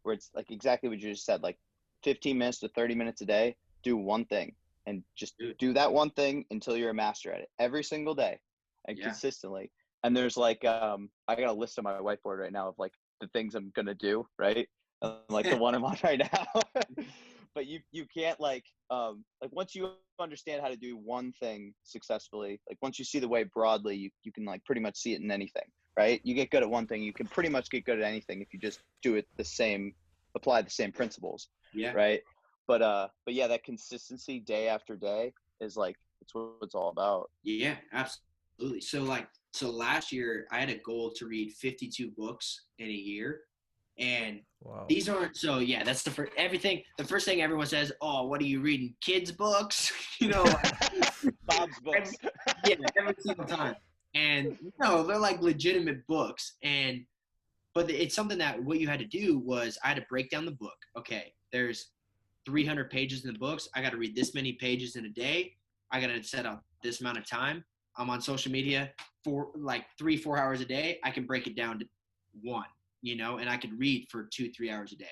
where it's like exactly what you just said, like 15 minutes to 30 minutes a day, do one thing and just do that one thing until you're a master at it every single day and consistently. And there's like, I got a list on my whiteboard right now of like the things I'm going to do. Right. Like the one I'm on right now, but you can't like once you understand how to do one thing successfully, like once you see the way broadly, you can like pretty much see it in anything, right? You get good at one thing, you can pretty much get good at anything if you just do it apply the same principles. Yeah. Right. But yeah, that consistency day after day is like, it's what it's all about. Yeah, absolutely. So last year I had a goal to read 52 books in a year. And these aren't, so yeah, that's the first thing everyone says, oh, what are you reading? Kids books? You know, Bob's books. Every single time. And no, they're like legitimate books. But it's something that what you had to do was I had to break down the book. Okay, there's 300 pages in the books. I got to read this many pages in a day. I got to set up this amount of time. I'm on social media for like 3-4 hours a day. I can break it down to one, you know, and I could read for 2-3 hours a day.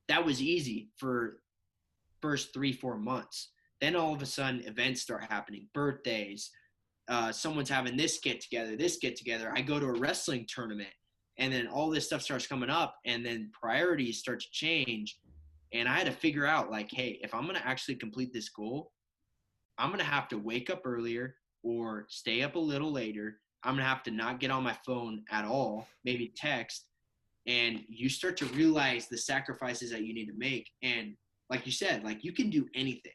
That was easy for first 3-4 months. Then all of a sudden events start happening, birthdays, someone's having this get together. I go to a wrestling tournament, and then all this stuff starts coming up, and then priorities start to change. And I had to figure out like, hey, if I'm going to actually complete this goal, I'm going to have to wake up earlier or stay up a little later. I'm going to have to not get on my phone at all, maybe text. And you start to realize the sacrifices that you need to make. And like you said, like you can do anything.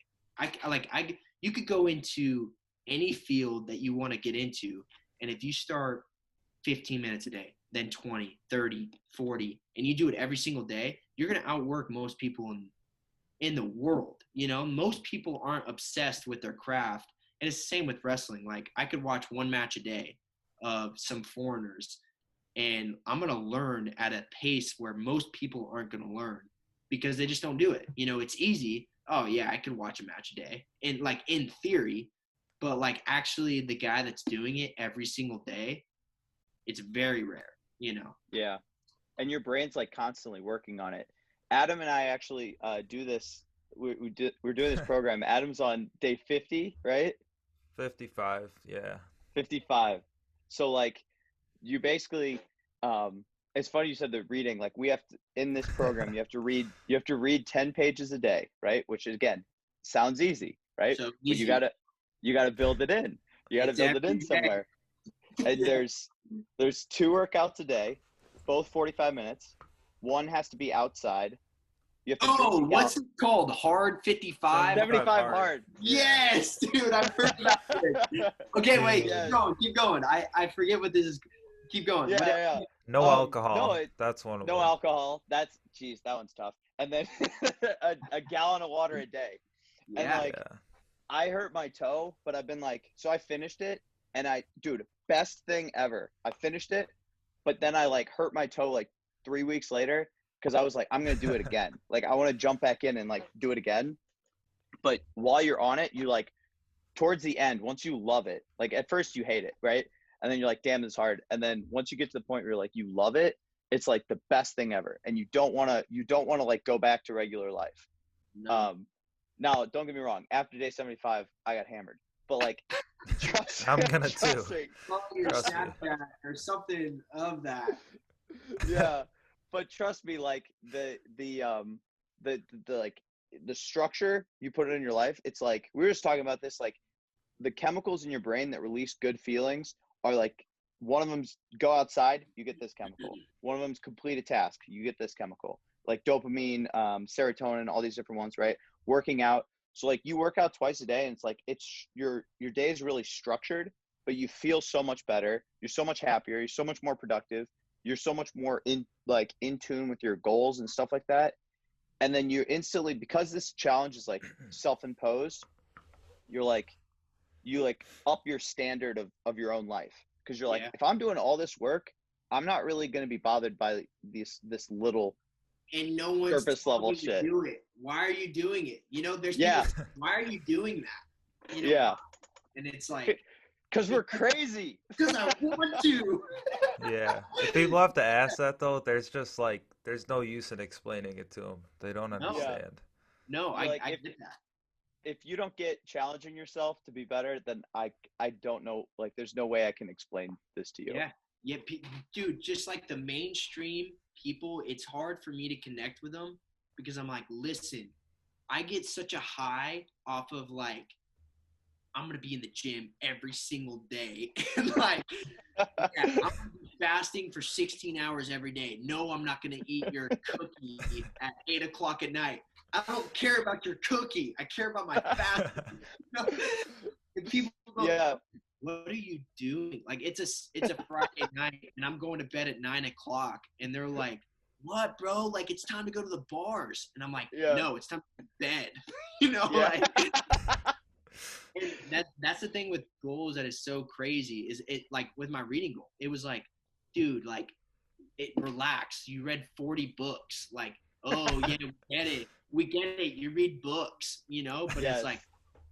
You could go into any field that you want to get into. And if you start 15 minutes a day, then 20, 30, 40, and you do it every single day, you're going to outwork most people in the world. You know, most people aren't obsessed with their craft. And it's the same with wrestling. Like I could watch one match a day of some foreigners, and I'm going to learn at a pace where most people aren't going to learn because they just don't do it. You know, it's easy. Oh yeah, I could watch a match a day, and like in theory, but like actually the guy that's doing it every single day, it's very rare, you know? Yeah. And your brain's like constantly working on it. Adam and I actually do this. We're doing this program. Adam's on day 50, right? 55. Yeah. 55. So like you basically, it's funny you said the reading, like we have to, in this program, you have to read 10 pages a day, right? Which again, sounds easy, right? So easy. But you gotta build it in. You gotta build it in somewhere. And there's 2 workouts a day, both 45 minutes. One has to be outside. You have to what's it called? Hard 55? 75 hard. Yes, dude, I've heard about it. Okay, wait, keep going. I forget what this is. Keep going. Yeah. No alcohol. That's one of them. No alcohol. That one's tough. And then a gallon of water a day. Yeah. And I hurt my toe, but I've been like, so I finished it, and best thing ever. I finished it, but then I like hurt my toe like 3 weeks later because I was like, I'm gonna do it again. Like I want to jump back in and like do it again. But while you're on it, you like towards the end, once you love it, like at first you hate it, right? And then you're like, damn, it's hard. And then once you get to the point where you're like, you love it, it's like the best thing ever. And you don't want to like go back to regular life. No. Now, don't get me wrong. After day 75, I got hammered. But like, I'm gonna too. Your Trust me. Snapchat or something of that. Yeah, but trust me, like the like the structure you put in your life. It's like we were just talking about this. Like the chemicals in your brain that release good feelings are like one of them's go outside, you get this chemical. One of them's complete a task, you get this chemical. Like dopamine, serotonin, all these different ones, right? Working out. So like you work out twice a day and it's like it's your day is really structured, but you feel so much better. You're so much happier. You're so much more productive. You're so much more in tune with your goals and stuff like that. And then you instantly, because this challenge is like self-imposed, you up your standard of your own life. Cause you're like, if I'm doing all this work, I'm not really going to be bothered by this little and no one's surface level telling you shit. to do it. Why are you doing it? You know, there's Yeah. people, why are you doing that? You know, Yeah. and it's like, because we're crazy. Because I want to. Yeah. If people have to ask that though, there's no use in explaining it to them. They don't understand. No, I Like, get that. If you don't get challenging yourself to be better, then I don't know. Like, there's no way I can explain this to you. Yeah, dude. Just like the mainstream people, it's hard for me to connect with them because I'm like, listen, I get such a high off of like, I'm gonna be in the gym every single day, and like, I'm gonna be fasting for 16 hours every day. No, I'm not gonna eat your cookie at 8 o'clock at night. I don't care about your cookie. I care about my fasting. And people go, what are you doing? Like it's a Friday night and I'm going to bed at 9 o'clock and they're like, what, bro? Like it's time to go to the bars. And I'm like, no, it's time to go to bed. You know, like and that's the thing with goals that is so crazy is it like with my reading goal, it was like, dude, like it relax. You read 40 books. Like, oh yeah, we get it. You read books, you know, but it's like,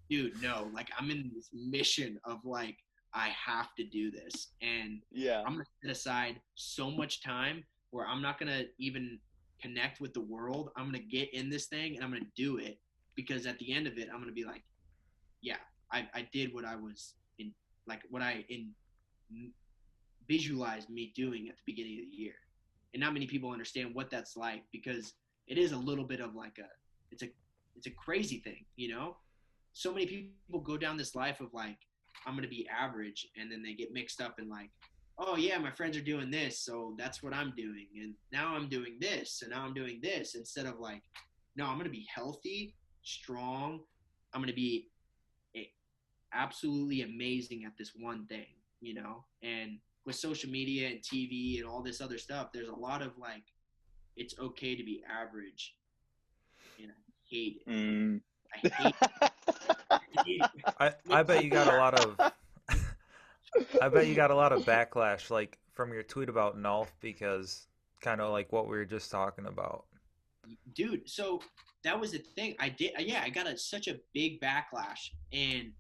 dude, no, like I'm in this mission of like, I have to do this. And I'm going to set aside so much time where I'm not going to even connect with the world. I'm going to get in this thing and I'm going to do it because at the end of it, I'm going to be like, yeah, I did what I was in, like what I visualized me doing at the beginning of the year. And not many people understand what that's like because it is a little bit of like it's a crazy thing, you know? So many people go down this life of like, I'm going to be average. And then they get mixed up in like, oh yeah, my friends are doing this. So that's what I'm doing. And now I'm doing this. And now I'm doing this instead of like, no, I'm going to be healthy, strong. I'm going to be absolutely amazing at this one thing, you know? And with social media and TV and all this other stuff, there's a lot of like, it's okay to be average. And I hate it. I hate it. I bet you got a lot of I bet you got a lot of backlash like from your tweet about Nolf because kind of like what we were just talking about. Dude, so that was the thing. I got such a big backlash. And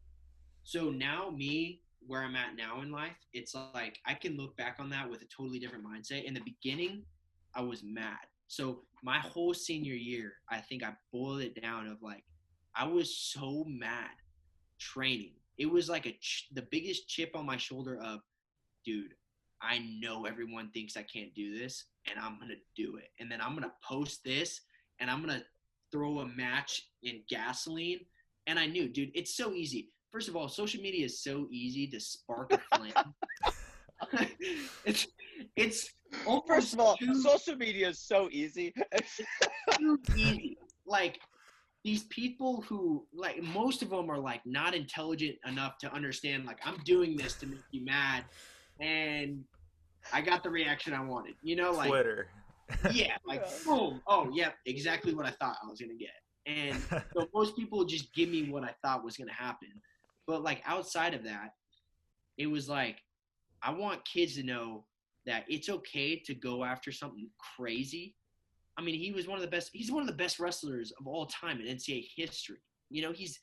so now where I'm at now in life, it's like I can look back on that with a totally different mindset. In the beginning, I was mad. So my whole senior year, I think I boiled it down of like, I was so mad training. It was like the biggest chip on my shoulder of, dude, I know everyone thinks I can't do this and I'm going to do it. And then I'm going to post this and I'm going to throw a match in gasoline. And I knew, dude, it's so easy. First of all, social media is so easy to spark a flame. it's First of all, social media is so easy. too easy. Like these people who like most of them are like not intelligent enough to understand like I'm doing this to make you mad and I got the reaction I wanted. You know, like Twitter. Yeah, like boom. Oh, yeah, exactly what I thought I was gonna get. And so most people just give me what I thought was gonna happen. But like outside of that, it was like I want kids to know that it's okay to go after something crazy. I mean, he's one of the best wrestlers of all time in NCAA history. You know, he's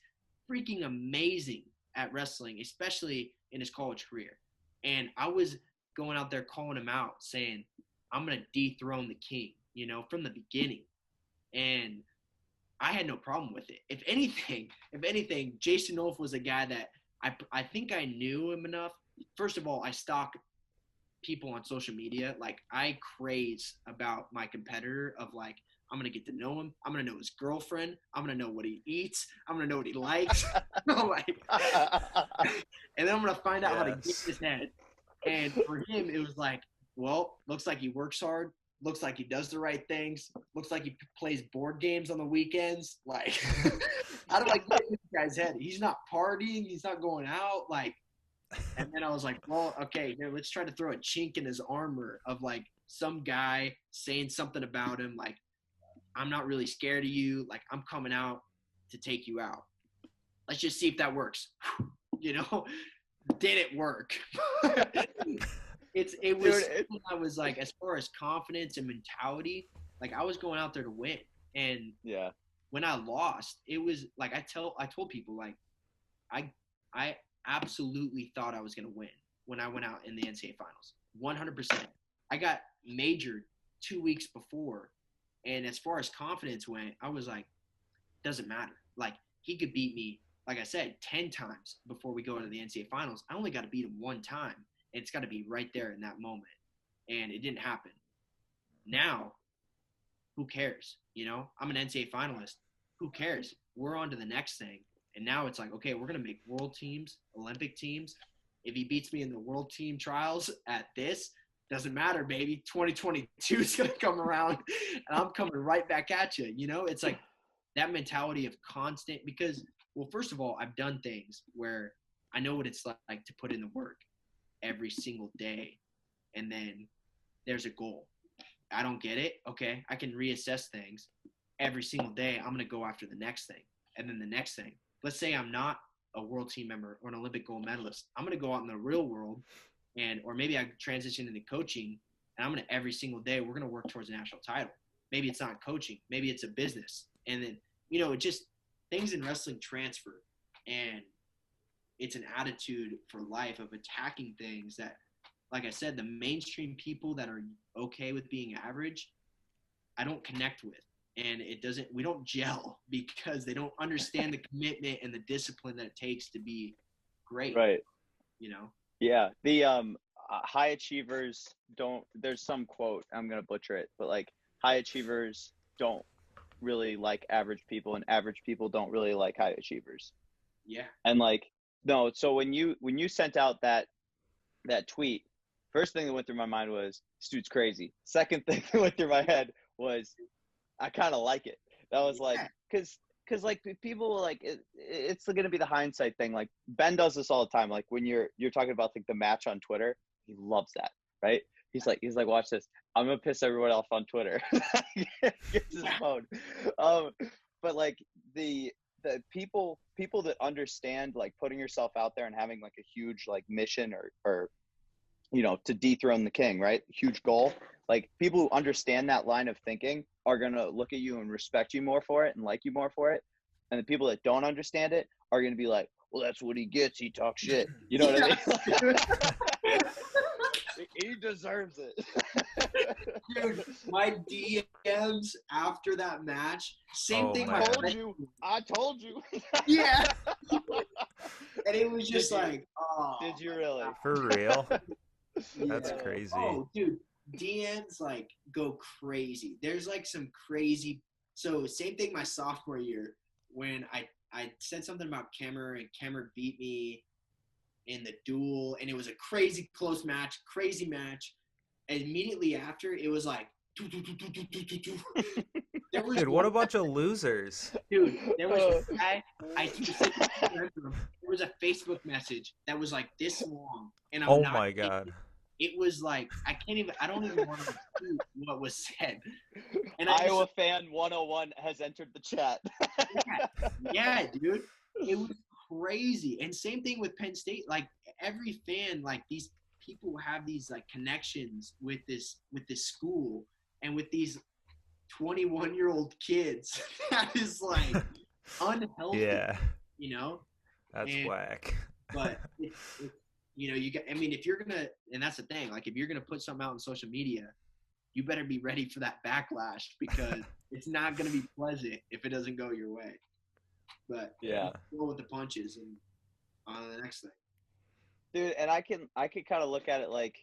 freaking amazing at wrestling, especially in his college career. And I was going out there calling him out saying, I'm going to dethrone the king, you know, from the beginning. And I had no problem with it. If anything, Jason Nolf was a guy that I think I knew him enough. First of all, I stalk people on social media. Like, I craze about my competitor of like, I'm going to get to know him. I'm going to know his girlfriend. I'm going to know what he eats. I'm going to know what he likes. Like, and then I'm going to find out how to get his head. And for him, it was like, well, looks like he works hard. Looks like he does the right things. Looks like he plays board games on the weekends. Like, how do I get in this guy's head? He's not partying. He's not going out. Like, and then I was like, well, okay, here, let's try to throw a chink in his armor of like some guy saying something about him. Like, I'm not really scared of you. Like, I'm coming out to take you out. Let's just see if that works. You know, did it work? It was something I was like, as far as confidence and mentality, like I was going out there to win. And when I lost, it was like I told people like I absolutely thought I was gonna win when I went out in the NCAA finals. 100%. I got majored 2 weeks before, and as far as confidence went, I was like, doesn't matter. Like, he could beat me, like I said, 10 times before we go into the NCAA finals. I only got to beat him one time. It's got to be right there in that moment. And it didn't happen. Now, who cares? You know, I'm an NCAA finalist. Who cares? We're on to the next thing. And now it's like, okay, we're going to make world teams, Olympic teams. If he beats me in the world team trials at this, doesn't matter, baby. 2022 is going to come around, and I'm coming right back at you. You know, it's like that mentality of constant, because, well, first of all, I've done things where I know what it's like to put in the work every single day, and then there's a goal. I don't get it. Okay, I can reassess things. Every single day, I'm going to go after the next thing, and then the next thing. Let's say I'm not a world team member or an Olympic gold medalist. I'm going to go out in the real world, or maybe I transition into coaching, and I'm going to every single day, we're going to work towards a national title. Maybe it's not coaching. Maybe it's a business. And then, you know, it just things in wrestling transfer, and it's an attitude for life of attacking things that, like I said, the mainstream people that are okay with being average, I don't connect with. And we don't gel because they don't understand the commitment and the discipline that it takes to be great. Right. You know? Yeah. The high achievers don't, there's some quote, I'm going to butcher it, but like high achievers don't really like average people, and average people don't really like high achievers. Yeah. And like, no, so when you sent out that tweet, first thing that went through my mind was, this dude's crazy. Second thing that went through my head was, I kind of like it. That was like, cause like people like, it's going to be the hindsight thing. Like Ben does this all the time. Like when you're talking about like the match on Twitter, he loves that. Right. He's like, watch this. I'm going to piss everyone off on Twitter. Gets his phone. But like the people that understand like putting yourself out there and having like a huge like mission or you know, to dethrone the king, right? Huge goal. Like people who understand that line of thinking are going to look at you and respect you more for it and like you more for it. And the people that don't understand it are going to be like, well, that's what he gets. He talks shit. You know what I mean? He deserves it. Dude, my DMs after that match, same thing. I told you. Yeah. And it was just like, oh. Did you really? For real? Yeah. That's crazy. Oh, dude, DMs like go crazy. There's like some crazy. So same thing my sophomore year when I said something about Kemmer, and Kemmer beat me in the duel, and it was a crazy close match, crazy match. And immediately after, it was like, there was Dude, what a bunch of losers. Dude, there was a guy, there was a Facebook message that was like this long, and Oh my God. It was like, I don't even want to repeat what was said. And Iowa fan 101 has entered the chat. yeah, dude, it was crazy. And same thing with Penn State. Like every fan, like these people have these like connections with this school and with these 21-year-old kids. That is like unhealthy. Yeah. You know? That's whack. But you know, if you're gonna, and that's the thing, like if you're gonna put something out on social media, you better be ready for that backlash because it's not going to be pleasant if it doesn't go your way. But roll with the punches and on to the next thing. Dude, and I can kind of look at it like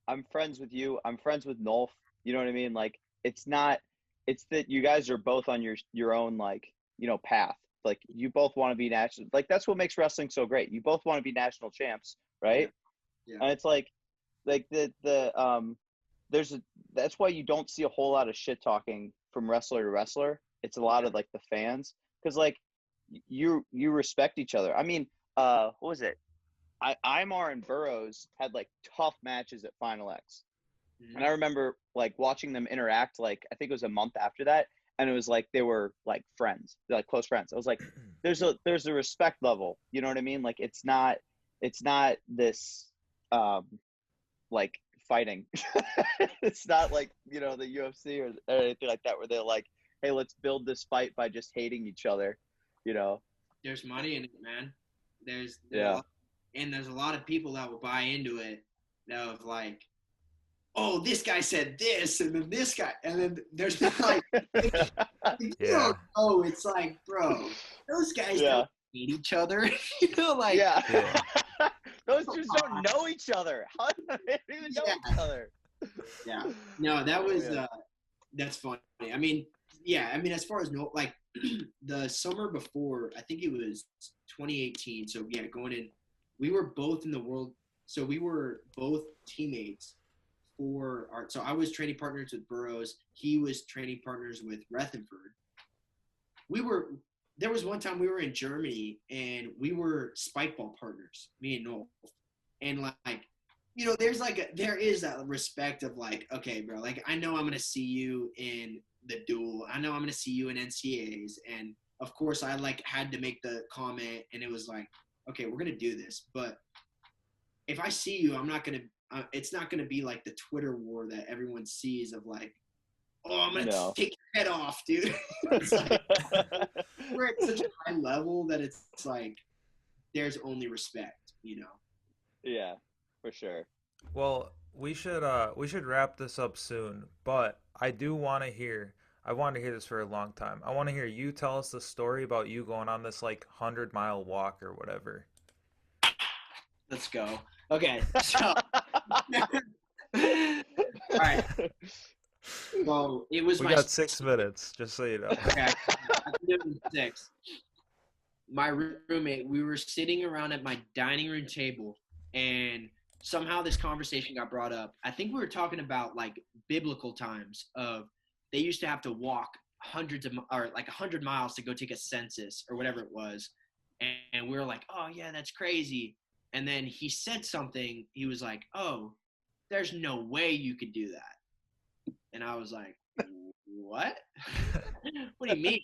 I'm friends with you. I'm friends with Nolf. You know what I mean? Like, it's that you guys are both on your own, like, you know, path. Like, you both want to be national. Like, that's what makes wrestling so great. You both want to be national champs, right? Yeah. And it's like that's why you don't see a whole lot of shit talking from wrestler to wrestler. It's a lot of like the fans, because like you respect each other. I mean, what was it? Imar and Burroughs had like tough matches at Final X. Mm-hmm. And I remember like watching them interact, like I think it was a month after that, and it was like they were like friends, like close friends. I was like, there's a respect level, you know what I mean? Like it's not this like fighting. It's not like, you know, the UFC or anything like that where they're like, hey, let's build this fight by just hating each other, you know. There's money in it, man. There's a lot of people that will buy into it of like, oh, this guy said this, and then this guy, and then there's like, it's like, bro, those guys don't hate each other, you know, like, those dudes don't know each other. How do they even know each other? Yeah, no, that was that's funny. I mean, as far as like the summer before, I think it was 2018. So going in, we were both in the world. So we were both teammates. So I was training partners with Burroughs. He was training partners with Rutherford. There was one time we were in Germany and we were spikeball partners, me and Nolf. And like, you know, there is that respect of like, okay, bro, like I know I'm going to see you in the duel. I know I'm going to see you in NCAAs. And of course I like had to make the comment and it was like, okay, we're going to do this. But if I see you, I'm not going to, it's not going to be like the Twitter war that everyone sees of like, oh, I'm going to take your head off, dude. It's like, we're at such a high level that it's like, there's only respect, you know? Yeah, for sure. Well, we should wrap this up soon, but I want to hear this for a long time. I want to hear you tell us the story about you going on this like 100-mile walk or whatever. Let's go. Okay, so all right. Well, it was we got 6 minutes, just so you know. Okay, I can do it in 6. My roommate, we were sitting around at my dining room table, and somehow this conversation got brought up. I think we were talking about like biblical times of they used to have to walk 100 miles to go take a census or whatever it was, and we were like, oh yeah, that's crazy. And then he said something. He was like, oh, there's no way you could do that. And I was like, what? What do you mean?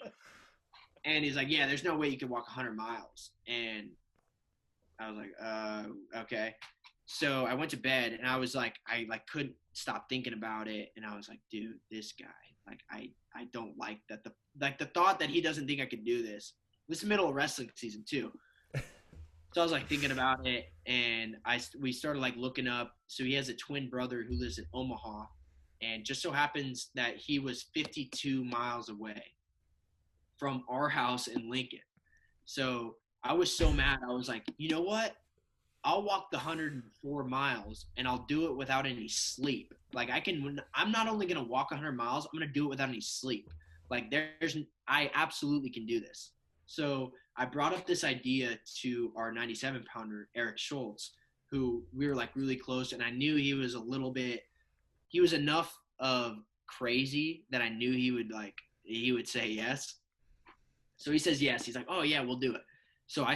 And he's like, yeah, there's no way you could walk 100 miles. And I was like, okay. So I went to bed and I was like, I like couldn't stop thinking about it. And I was like, dude, this guy, like, I don't like that. The thought that he doesn't think I could do this. This is the middle of wrestling season too. So I was like thinking about it, and we started like looking up. So he has a twin brother who lives in Omaha, and just so happens that he was 52 miles away from our house in Lincoln. So I was so mad. I was like, you know what? I'll walk the 104 miles, and I'll do it without any sleep. Like I'm not only gonna walk 100 miles, I'm gonna do it without any sleep. Like I absolutely can do this. So I brought up this idea to our 97-pounder, Eric Schultz, who we were like really close, and I knew he was enough of crazy that I knew he would say yes. So he says yes. He's like, oh yeah, we'll do it. So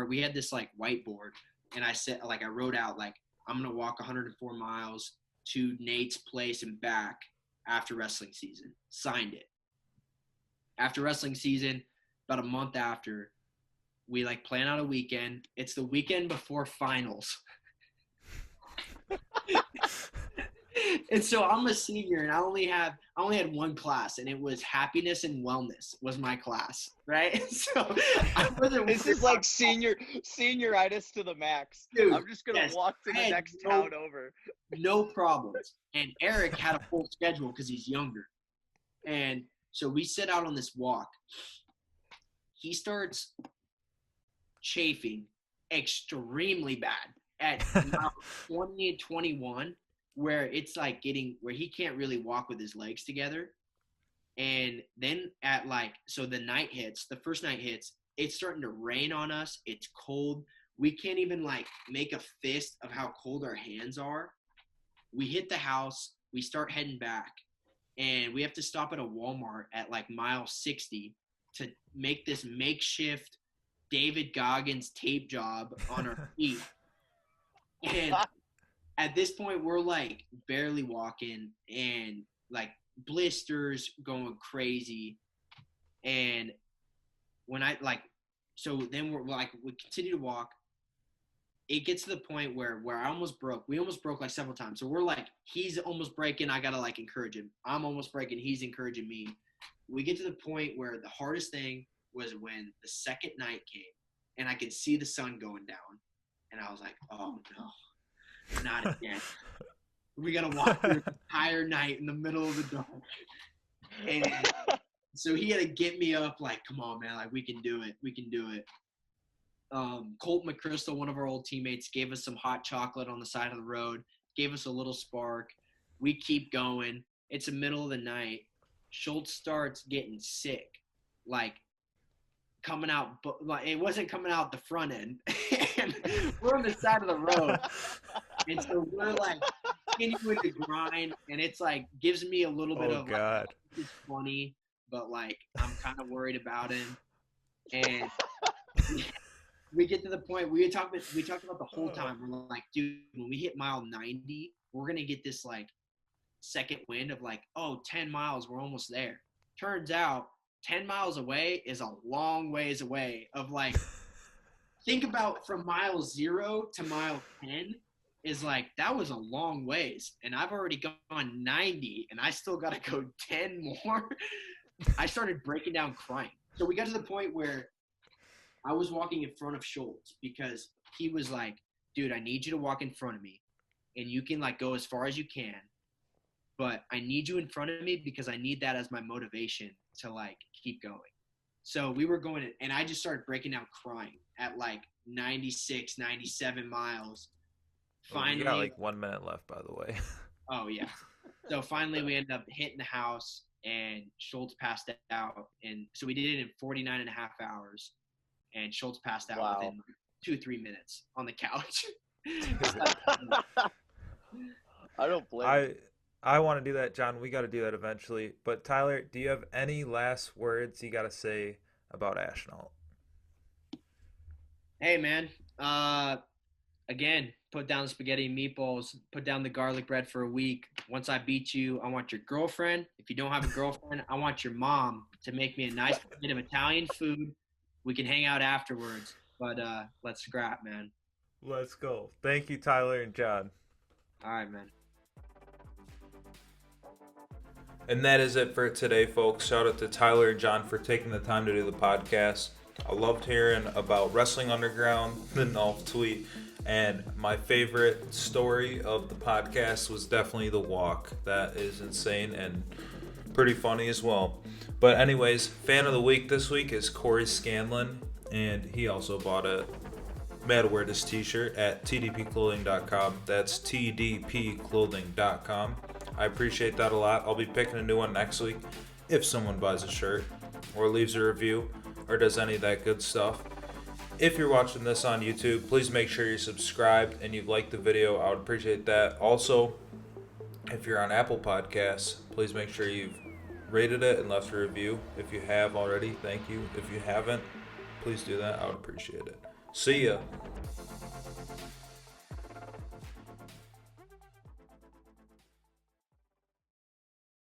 we had this like whiteboard, and I said, like, I wrote out like, I'm going to walk 104 miles to Nate's place and back after wrestling season. Signed it. After wrestling season, about a month after, we like plan out a weekend. It's the weekend before finals. And so I'm a senior, and I only had one class, and it was happiness and wellness was my class, right? So I wasn't. This is like senioritis to the max. Dude, I'm just gonna yes, walk to I the had next town over. no problems. And Eric had a full schedule because he's younger, and so we set out on this walk. He starts chafing extremely bad at about 20 and 21, where it's like where he can't really walk with his legs together. And then at so the first night hits, it's starting to rain on us. It's cold. We can't even make a fist of how cold our hands are. We hit the house. We start heading back, and we have to stop at a Walmart at mile 60 to make this makeshift David Goggins tape job on our feet. And at this point, we're barely walking and blisters going crazy. And when so then we continue to walk. It gets to the point where I almost broke. We almost broke several times. So we're he's almost breaking. I got to encourage him. I'm almost breaking. He's encouraging me. We get to the point where the hardest thing was when the second night came and I could see the sun going down. And I was like, oh no, not again. We got to walk through the entire night in the middle of the dark. And so he had to get me up come on, man, we can do it. We can do it. Colt McChrystal, one of our old teammates, gave us some hot chocolate on the side of the road, gave us a little spark. We keep going. It's the middle of the night. Schultz starts getting sick, coming out, but it wasn't coming out the front end. And we're on the side of the road. And so we're continuing to grind, and it's gives me a little bit of God. It's funny, but I'm kind of worried about him. And we get to the point we talked about the whole time. We're dude, when we hit mile 90, we're gonna get this second wind of 10 miles, we're almost there. Turns out 10 miles away is a long ways away of think about from mile 0 to mile 10 is that was a long ways, and I've already gone 90 and I still got to go 10 more. I started breaking down crying. So we got to the point where I was walking in front of Schultz because he was dude, I need you to walk in front of me, and you can go as far as you can, but I need you in front of me because I need that as my motivation to keep going. So we were going, and I just started breaking down crying at 96, 97 miles. Finally, you got 1 minute left, by the way. Oh yeah. So finally we ended up hitting the house, and Schultz passed out. And so we did it in 49 and a half hours, and Schultz passed out within 2-3 minutes on the couch. I don't blame I want to do that, John. We got to do that eventually. But Tyler, do you have any last words you got to say about Ashnault? Hey man, again, put down the spaghetti and meatballs, put down the garlic bread for a week. Once I beat you, I want your girlfriend. If you don't have a girlfriend, I want your mom to make me a nice bit of Italian food. We can hang out afterwards, but let's scrap, man. Let's go. Thank you, Tyler and John. All right, man. And that is it for today, folks. Shout out to Tyler and John for taking the time to do the podcast. I loved hearing about Wrestling Underground, the Nolf tweet, and my favorite story of the podcast was definitely the walk. That is insane and pretty funny as well. But anyways, fan of the week this week is Corey Scanlon, and he also bought a Mad Wear This t-shirt at tdpclothing.com. That's tdpclothing.com. I appreciate that a lot. I'll be picking a new one next week if someone buys a shirt or leaves a review or does any of that good stuff. If you're watching this on YouTube, please make sure you're subscribed and you've liked the video. I would appreciate that. Also, if you're on Apple Podcasts, please make sure you've rated it and left a review. If you have already, thank you. If you haven't, please do that. I would appreciate it. See ya.